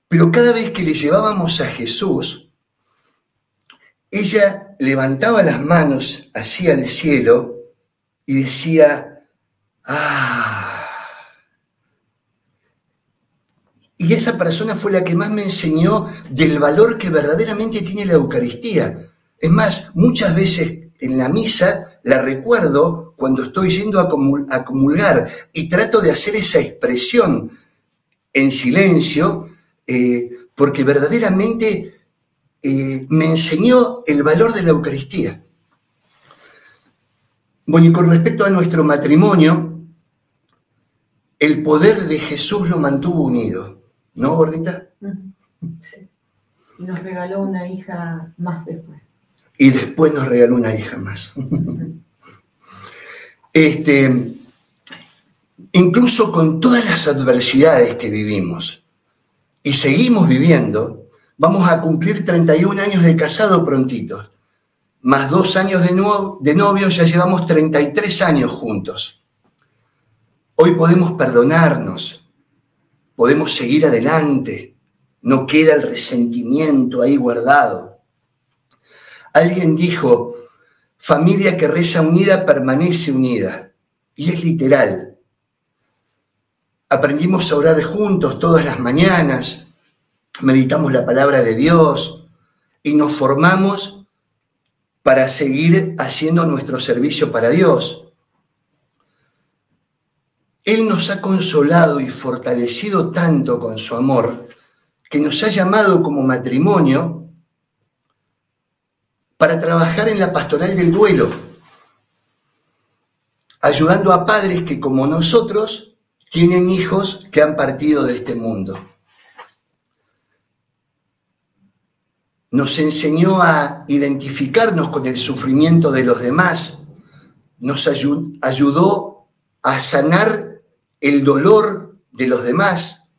pero cada vez que le llevábamos a Jesús, ella levantaba las manos hacia el cielo y decía: ¡ah! Y esa persona fue la que más me enseñó del valor que verdaderamente tiene la Eucaristía. Es más, muchas veces en la misa la recuerdo cuando estoy yendo a comulgar y trato de hacer esa expresión en silencio, porque verdaderamente me enseñó el valor de la Eucaristía. Bueno, y con respecto a nuestro matrimonio, el poder de Jesús lo mantuvo unido, ¿no, gordita? Sí. Y nos regaló una hija más después. Y después nos regaló una hija más. Incluso con todas las adversidades que vivimos y seguimos viviendo, vamos a cumplir 31 años de casado prontitos, más 2 años de novio, ya llevamos 33 años juntos. Hoy podemos perdonarnos, podemos seguir adelante, no queda el resentimiento ahí guardado. Alguien dijo, familia que reza unida permanece unida, y es literal. Aprendimos a orar juntos todas las mañanas, meditamos la palabra de Dios y nos formamos para seguir haciendo nuestro servicio para Dios. Él nos ha consolado y fortalecido tanto con su amor que nos ha llamado como matrimonio para trabajar en la pastoral del duelo, ayudando a padres que como nosotros tienen hijos que han partido de este mundo. Nos enseñó a identificarnos con el sufrimiento de los demás, nos ayudó a sanar el dolor de los demás,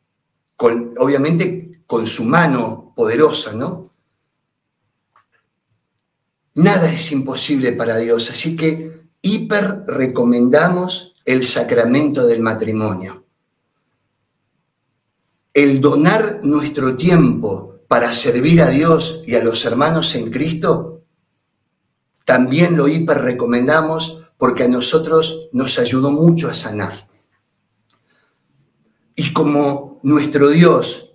obviamente con su mano poderosa, ¿no? Nada es imposible para Dios, así que hiper recomendamos el sacramento del matrimonio. El donar nuestro tiempo para servir a Dios y a los hermanos en Cristo, también lo hiper recomendamos porque a nosotros nos ayudó mucho a sanar. Y como nuestro Dios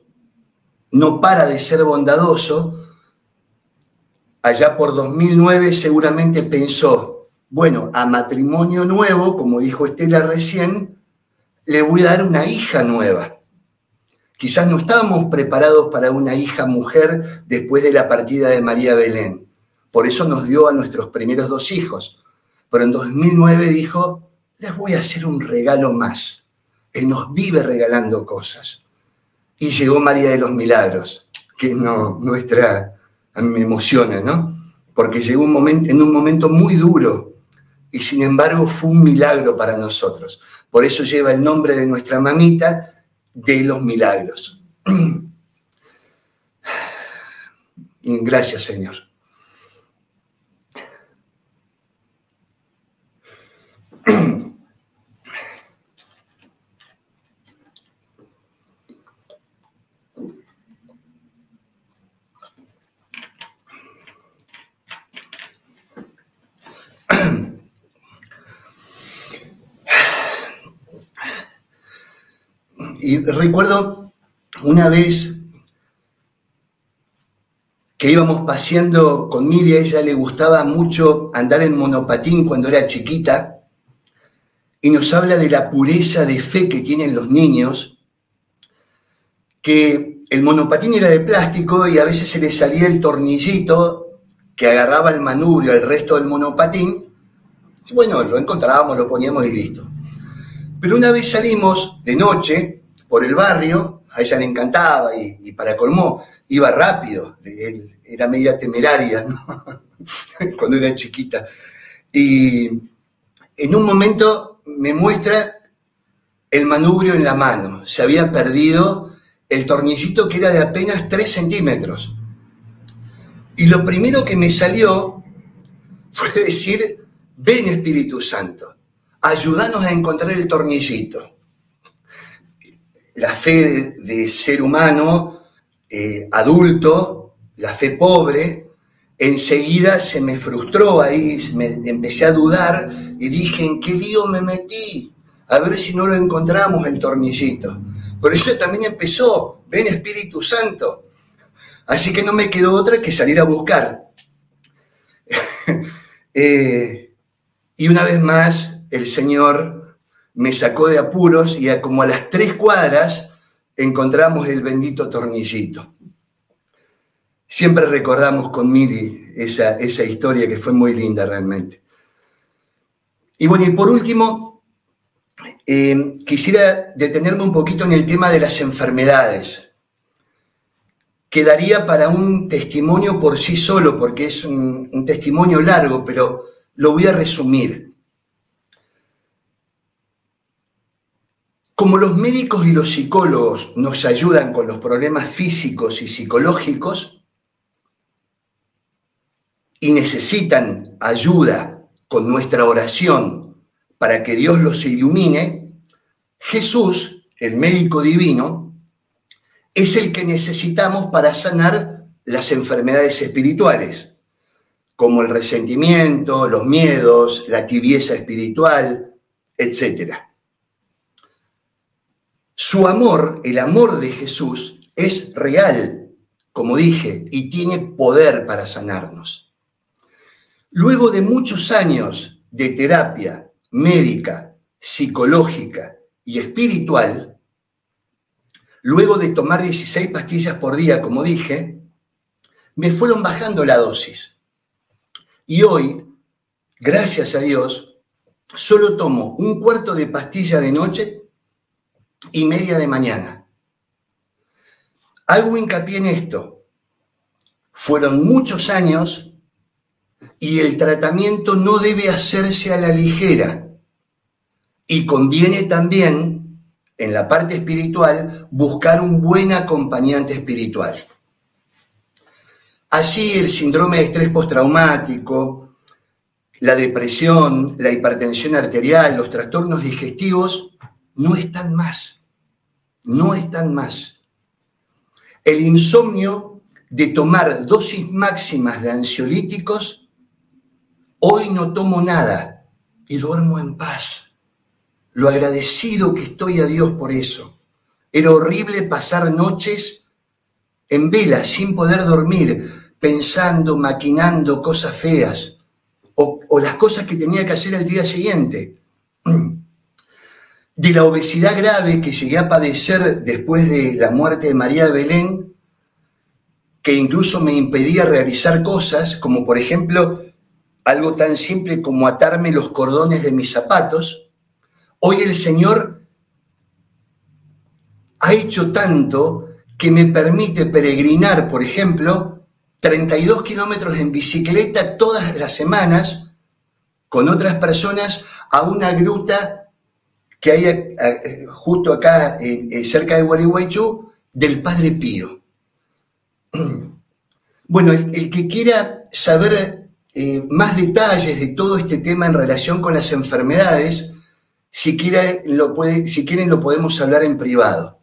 no para de ser bondadoso, allá por 2009 seguramente pensó, bueno, a matrimonio nuevo, como dijo Estela recién, le voy a dar una hija nueva. Quizás no estábamos preparados para una hija mujer después de la partida de María Belén. Por eso nos dio a nuestros primeros 2 hijos. Pero en 2009 dijo, les voy a hacer un regalo más. Él nos vive regalando cosas. Y llegó María de los Milagros, que es nuestra... A mí me emociona, ¿no? Porque llegó en un momento muy duro y sin embargo fue un milagro para nosotros. Por eso lleva el nombre de nuestra mamita, de los milagros. Gracias, Señor. Y recuerdo una vez que íbamos paseando con Miriam, a ella le gustaba mucho andar en monopatín cuando era chiquita, y nos habla de la pureza de fe que tienen los niños, que el monopatín era de plástico y a veces se le salía el tornillito que agarraba el manubrio al resto del monopatín. Y bueno, lo encontrábamos, lo poníamos y listo. Pero una vez salimos de noche por el barrio, a ella le encantaba y para colmo iba rápido, era media temeraria, ¿no? Cuando era chiquita. Y en un momento me muestra el manubrio en la mano, se había perdido el tornillito que era de apenas 3 centímetros. Y lo primero que me salió fue decir, ven Espíritu Santo, ayúdanos a encontrar el tornillito. La fe de ser humano adulto, la fe pobre, enseguida se me frustró ahí, empecé a dudar y dije, ¿en qué lío me metí? A ver si no lo encontramos el tornillito. Pero ella también empezó, ven Espíritu Santo. Así que no me quedó otra que salir a buscar. Y una vez más, el Señor me sacó de apuros y como a las 3 cuadras encontramos el bendito tornillito. Siempre recordamos con Miri esa historia que fue muy linda realmente. Y bueno, y por último, quisiera detenerme un poquito en el tema de las enfermedades. Quedaría para un testimonio por sí solo, porque es un testimonio largo, pero lo voy a resumir. Como los médicos y los psicólogos nos ayudan con los problemas físicos y psicológicos, y necesitan ayuda con nuestra oración para que Dios los ilumine, Jesús, el médico divino, es el que necesitamos para sanar las enfermedades espirituales, como el resentimiento, los miedos, la tibieza espiritual, etc. Su amor, el amor de Jesús, es real, como dije, y tiene poder para sanarnos. Luego de muchos años de terapia médica, psicológica y espiritual, luego de tomar 16 pastillas por día, como dije, me fueron bajando la dosis. Y hoy, gracias a Dios, solo tomo 1/4 de pastilla de noche y media de mañana. Hago hincapié en esto. Fueron muchos años y el tratamiento no debe hacerse a la ligera. Y conviene también, en la parte espiritual, buscar un buen acompañante espiritual. Así el síndrome de estrés postraumático, la depresión, la hipertensión arterial, los trastornos digestivos, no están más. No están más. El insomnio de tomar dosis máximas de ansiolíticos, hoy no tomo nada y duermo en paz. Lo agradecido que estoy a Dios por eso. Era horrible pasar noches en vela sin poder dormir, pensando, maquinando cosas feas o las cosas que tenía que hacer al día siguiente. De la obesidad grave que llegué a padecer después de la muerte de María de Belén, que incluso me impedía realizar cosas, como por ejemplo algo tan simple como atarme los cordones de mis zapatos. Hoy el Señor ha hecho tanto que me permite peregrinar, por ejemplo, 32 kilómetros en bicicleta todas las semanas con otras personas a una gruta que hay justo acá, cerca de Gualeguaychú, del Padre Pío. Bueno, el que quiera saber más detalles de todo este tema en relación con las enfermedades, si quieren lo podemos hablar en privado.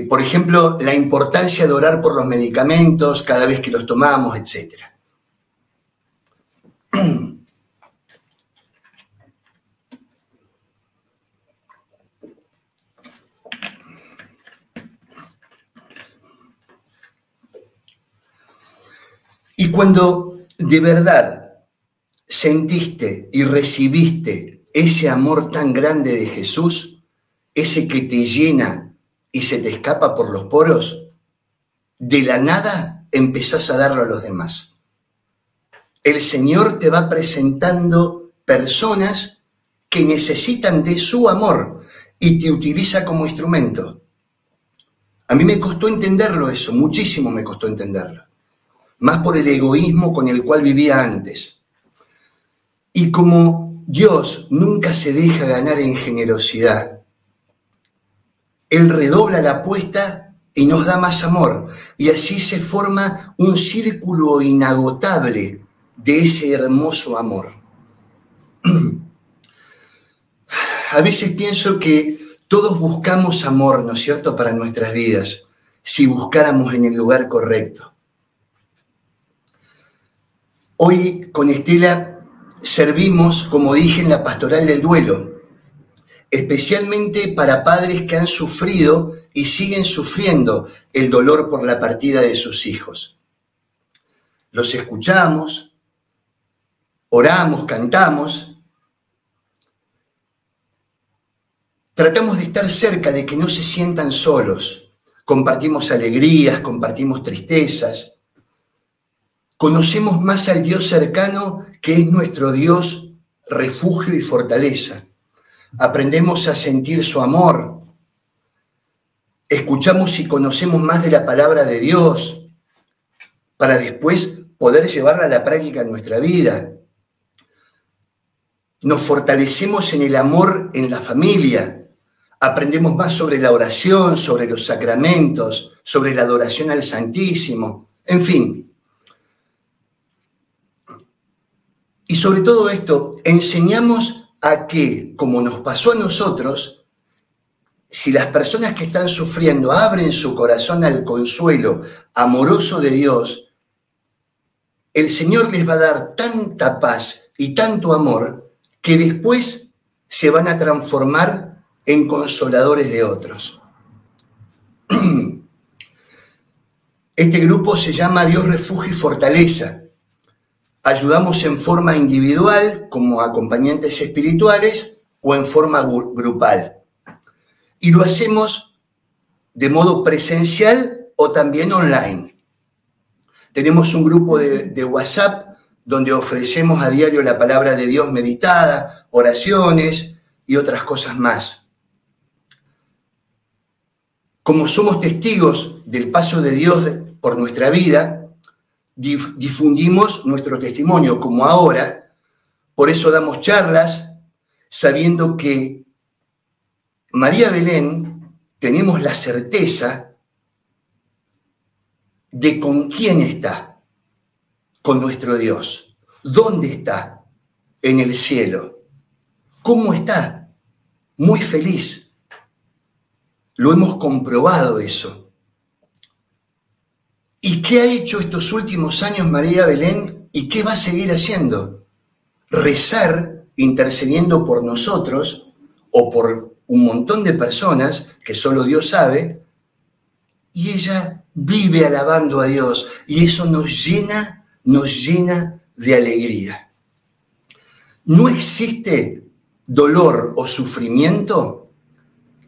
Por ejemplo, la importancia de orar por los medicamentos cada vez que los tomamos, etc. Y cuando de verdad sentiste y recibiste ese amor tan grande de Jesús, ese que te llena y se te escapa por los poros, de la nada empezás a darlo a los demás. El Señor te va presentando personas que necesitan de su amor y te utiliza como instrumento. A mí me costó entenderlo eso, muchísimo me costó entenderlo. Más por el egoísmo con el cual vivía antes. Y como Dios nunca se deja ganar en generosidad, Él redobla la apuesta y nos da más amor. Y así se forma un círculo inagotable de ese hermoso amor. A veces pienso que todos buscamos amor, ¿no es cierto?, para nuestras vidas, si buscáramos en el lugar correcto. Hoy con Estela servimos, como dije, en la pastoral del duelo. especialmente para padres que han sufrido y siguen sufriendo el dolor por la partida de sus hijos. Los escuchamos, oramos, cantamos, tratamos de estar cerca, de que no se sientan solos, compartimos alegrías, compartimos tristezas, conocemos más al Dios cercano, que es nuestro Dios refugio y fortaleza. Aprendemos a sentir su amor, escuchamos y conocemos más de la palabra de Dios para después poder llevarla a la práctica en nuestra vida. Nos fortalecemos en el amor en la familia, aprendemos más sobre la oración, sobre los sacramentos, sobre la adoración al Santísimo, en fin. Y sobre todo esto, enseñamos a que, como nos pasó a nosotros, si las personas que están sufriendo abren su corazón al consuelo amoroso de Dios, el Señor les va a dar tanta paz y tanto amor que después se van a transformar en consoladores de otros. Este grupo se llama Dios Refugio y Fortaleza. Ayudamos en forma individual, como acompañantes espirituales, o en forma grupal. Y lo hacemos de modo presencial o también online. Tenemos un grupo de WhatsApp donde ofrecemos a diario la palabra de Dios meditada, oraciones y otras cosas más. Como somos testigos del paso de Dios por nuestra vida, difundimos nuestro testimonio, como ahora. Por eso damos charlas, sabiendo que María Belén tenemos la certeza de con quién está, con nuestro Dios. ¿Dónde está? En el cielo. ¿Cómo está? Muy feliz. Lo hemos comprobado eso. ¿Y qué ha hecho estos últimos años María Belén y qué va a seguir haciendo? Rezar, intercediendo por nosotros o por un montón de personas que solo Dios sabe, y ella vive alabando a Dios, y eso nos llena de alegría. No existe dolor o sufrimiento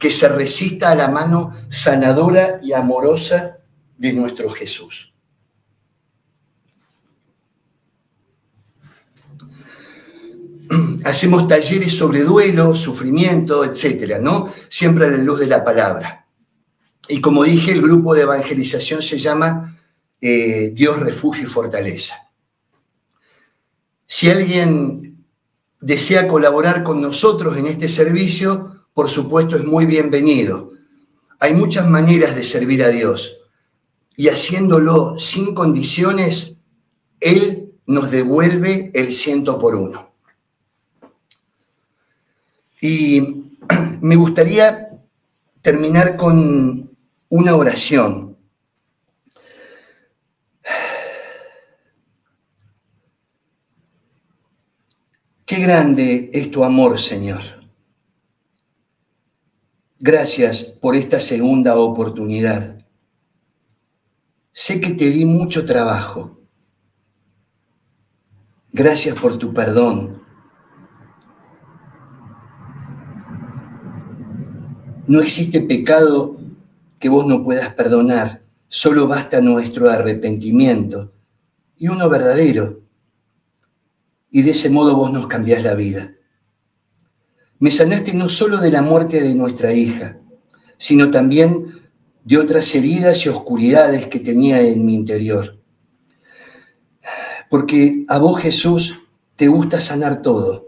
que se resista a la mano sanadora y amorosa de nuestro Jesús. Hacemos talleres sobre duelo, sufrimiento, etcétera, ¿no? Siempre a la luz de la palabra. Y como dije, el grupo de evangelización se llama Dios Refugio y Fortaleza. Si alguien desea colaborar con nosotros en este servicio, por supuesto es muy bienvenido. Hay muchas maneras de servir a Dios y haciéndolo sin condiciones, Él nos devuelve el 100 por 1. Y me gustaría terminar con una oración. Qué grande es tu amor, Señor. Gracias por esta segunda oportunidad. Sé que te di mucho trabajo. Gracias por tu perdón. No existe pecado que vos no puedas perdonar. Solo basta nuestro arrepentimiento y uno verdadero. Y de ese modo vos nos cambiás la vida. Me sanaste no solo de la muerte de nuestra hija, sino también de otras heridas y oscuridades que tenía en mi interior. Porque a vos, Jesús, te gusta sanar todo.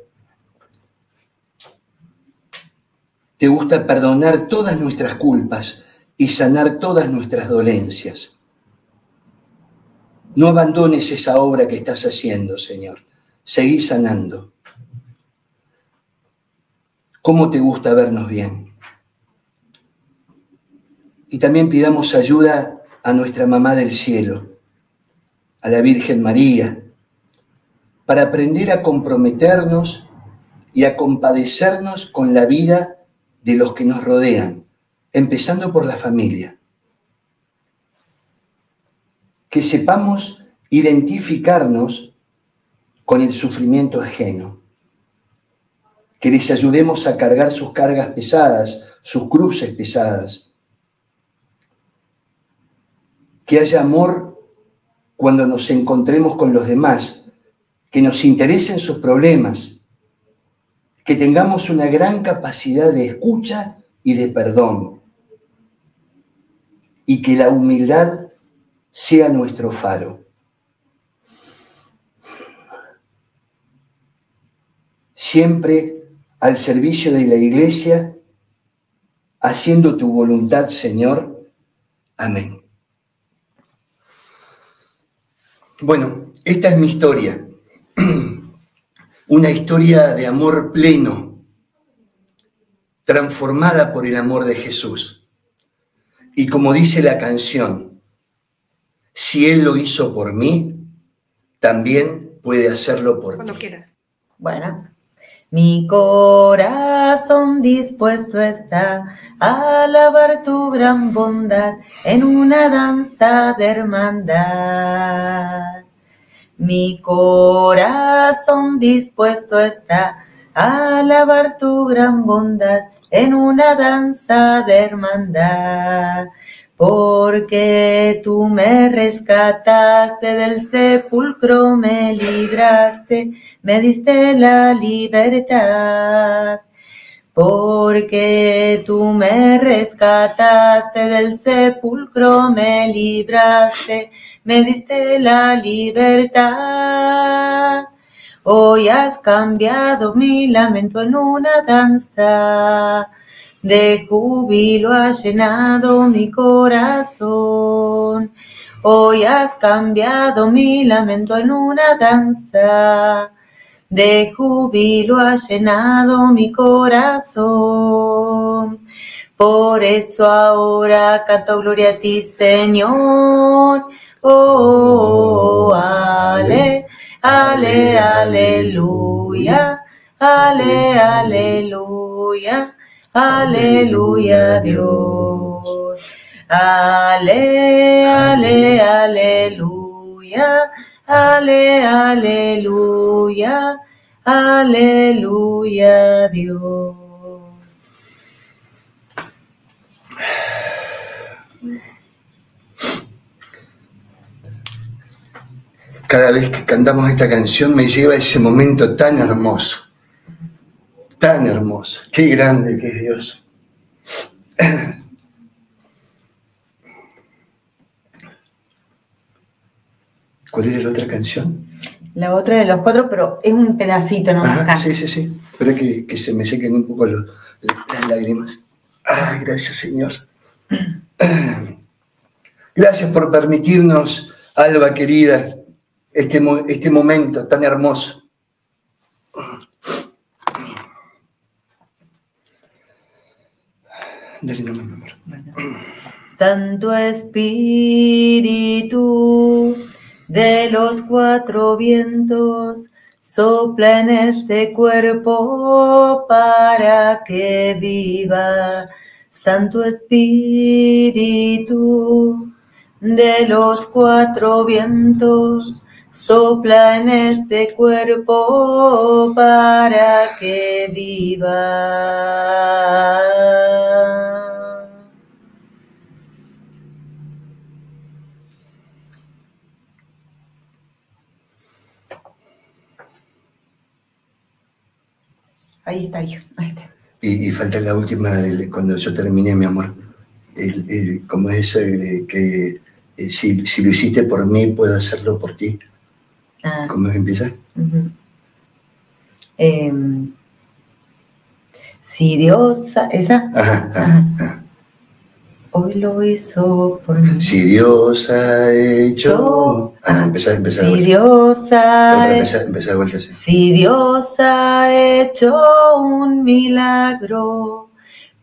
Te gusta perdonar todas nuestras culpas y sanar todas nuestras dolencias. No abandones esa obra que estás haciendo, Señor. Seguí sanando. ¿Cómo te gusta vernos bien? Y también pidamos ayuda a nuestra Mamá del Cielo, a la Virgen María, para aprender a comprometernos y a compadecernos con la vida de los que nos rodean, empezando por la familia. Que sepamos identificarnos con el sufrimiento ajeno. Que les ayudemos a cargar sus cargas pesadas, sus cruces pesadas. Que haya amor cuando nos encontremos con los demás, que nos interesen sus problemas, que tengamos una gran capacidad de escucha y de perdón, y que la humildad sea nuestro faro. Siempre al servicio de la Iglesia, haciendo tu voluntad, Señor. Amén. Bueno, esta es mi historia. Una historia de amor pleno, transformada por el amor de Jesús. Y como dice la canción, si Él lo hizo por mí, también puede hacerlo por ti. Cuando quiera. Bueno. Mi corazón dispuesto está a alabar tu gran bondad en una danza de hermandad. Mi corazón dispuesto está a alabar tu gran bondad en una danza de hermandad. Porque tú me rescataste del sepulcro, me libraste, me diste la libertad. Porque tú me rescataste del sepulcro, me libraste, me diste la libertad. Hoy has cambiado mi lamento en una danza. De júbilo has llenado mi corazón. Hoy has cambiado mi lamento en una danza. De júbilo has llenado mi corazón. Por eso ahora canto gloria a ti, Señor. Oh, ale, ale, aleluya. Ale, aleluya. Aleluya, Dios. Ale, ale, aleluya. Ale, aleluya. Aleluya, Dios. Cada vez que cantamos esta canción me lleva a ese momento tan hermoso. Tan hermoso. Qué grande que es Dios. ¿Cuál era la otra canción? La otra de los cuatro, pero es un pedacito nomás. Ajá, sí. Espera que se me sequen un poco las lágrimas. Ay, gracias, Señor. Gracias por permitirnos, Alba querida, este momento tan hermoso. Dale nomás, mi amor. Santo Espíritu de los cuatro vientos, sopla en este cuerpo para que viva. Santo Espíritu de los cuatro vientos, sopla en este cuerpo para que viva. Ahí está. Y falta la última, cuando yo terminé, mi amor. Como es que si lo hiciste por mí, puedo hacerlo por ti. ¿Cómo es que empieza? Si Dios... ¿Esa? Ajá. Hoy lo hizo por mí. Si Dios ha hecho... empezá de vuelta. Si Dios ha Empezá de vuelta, sí. Si Dios ha hecho un milagro,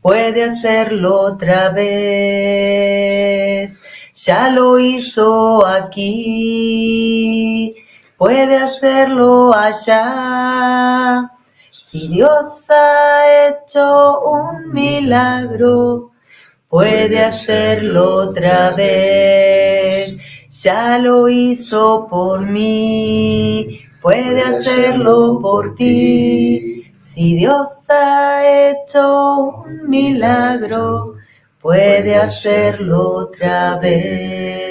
puede hacerlo otra vez. Ya lo hizo aquí, puede hacerlo allá. Si Dios ha hecho un milagro, puede hacerlo otra vez. Ya lo hizo por mí, puede hacerlo por ti. Si Dios ha hecho un milagro, puede hacerlo otra vez.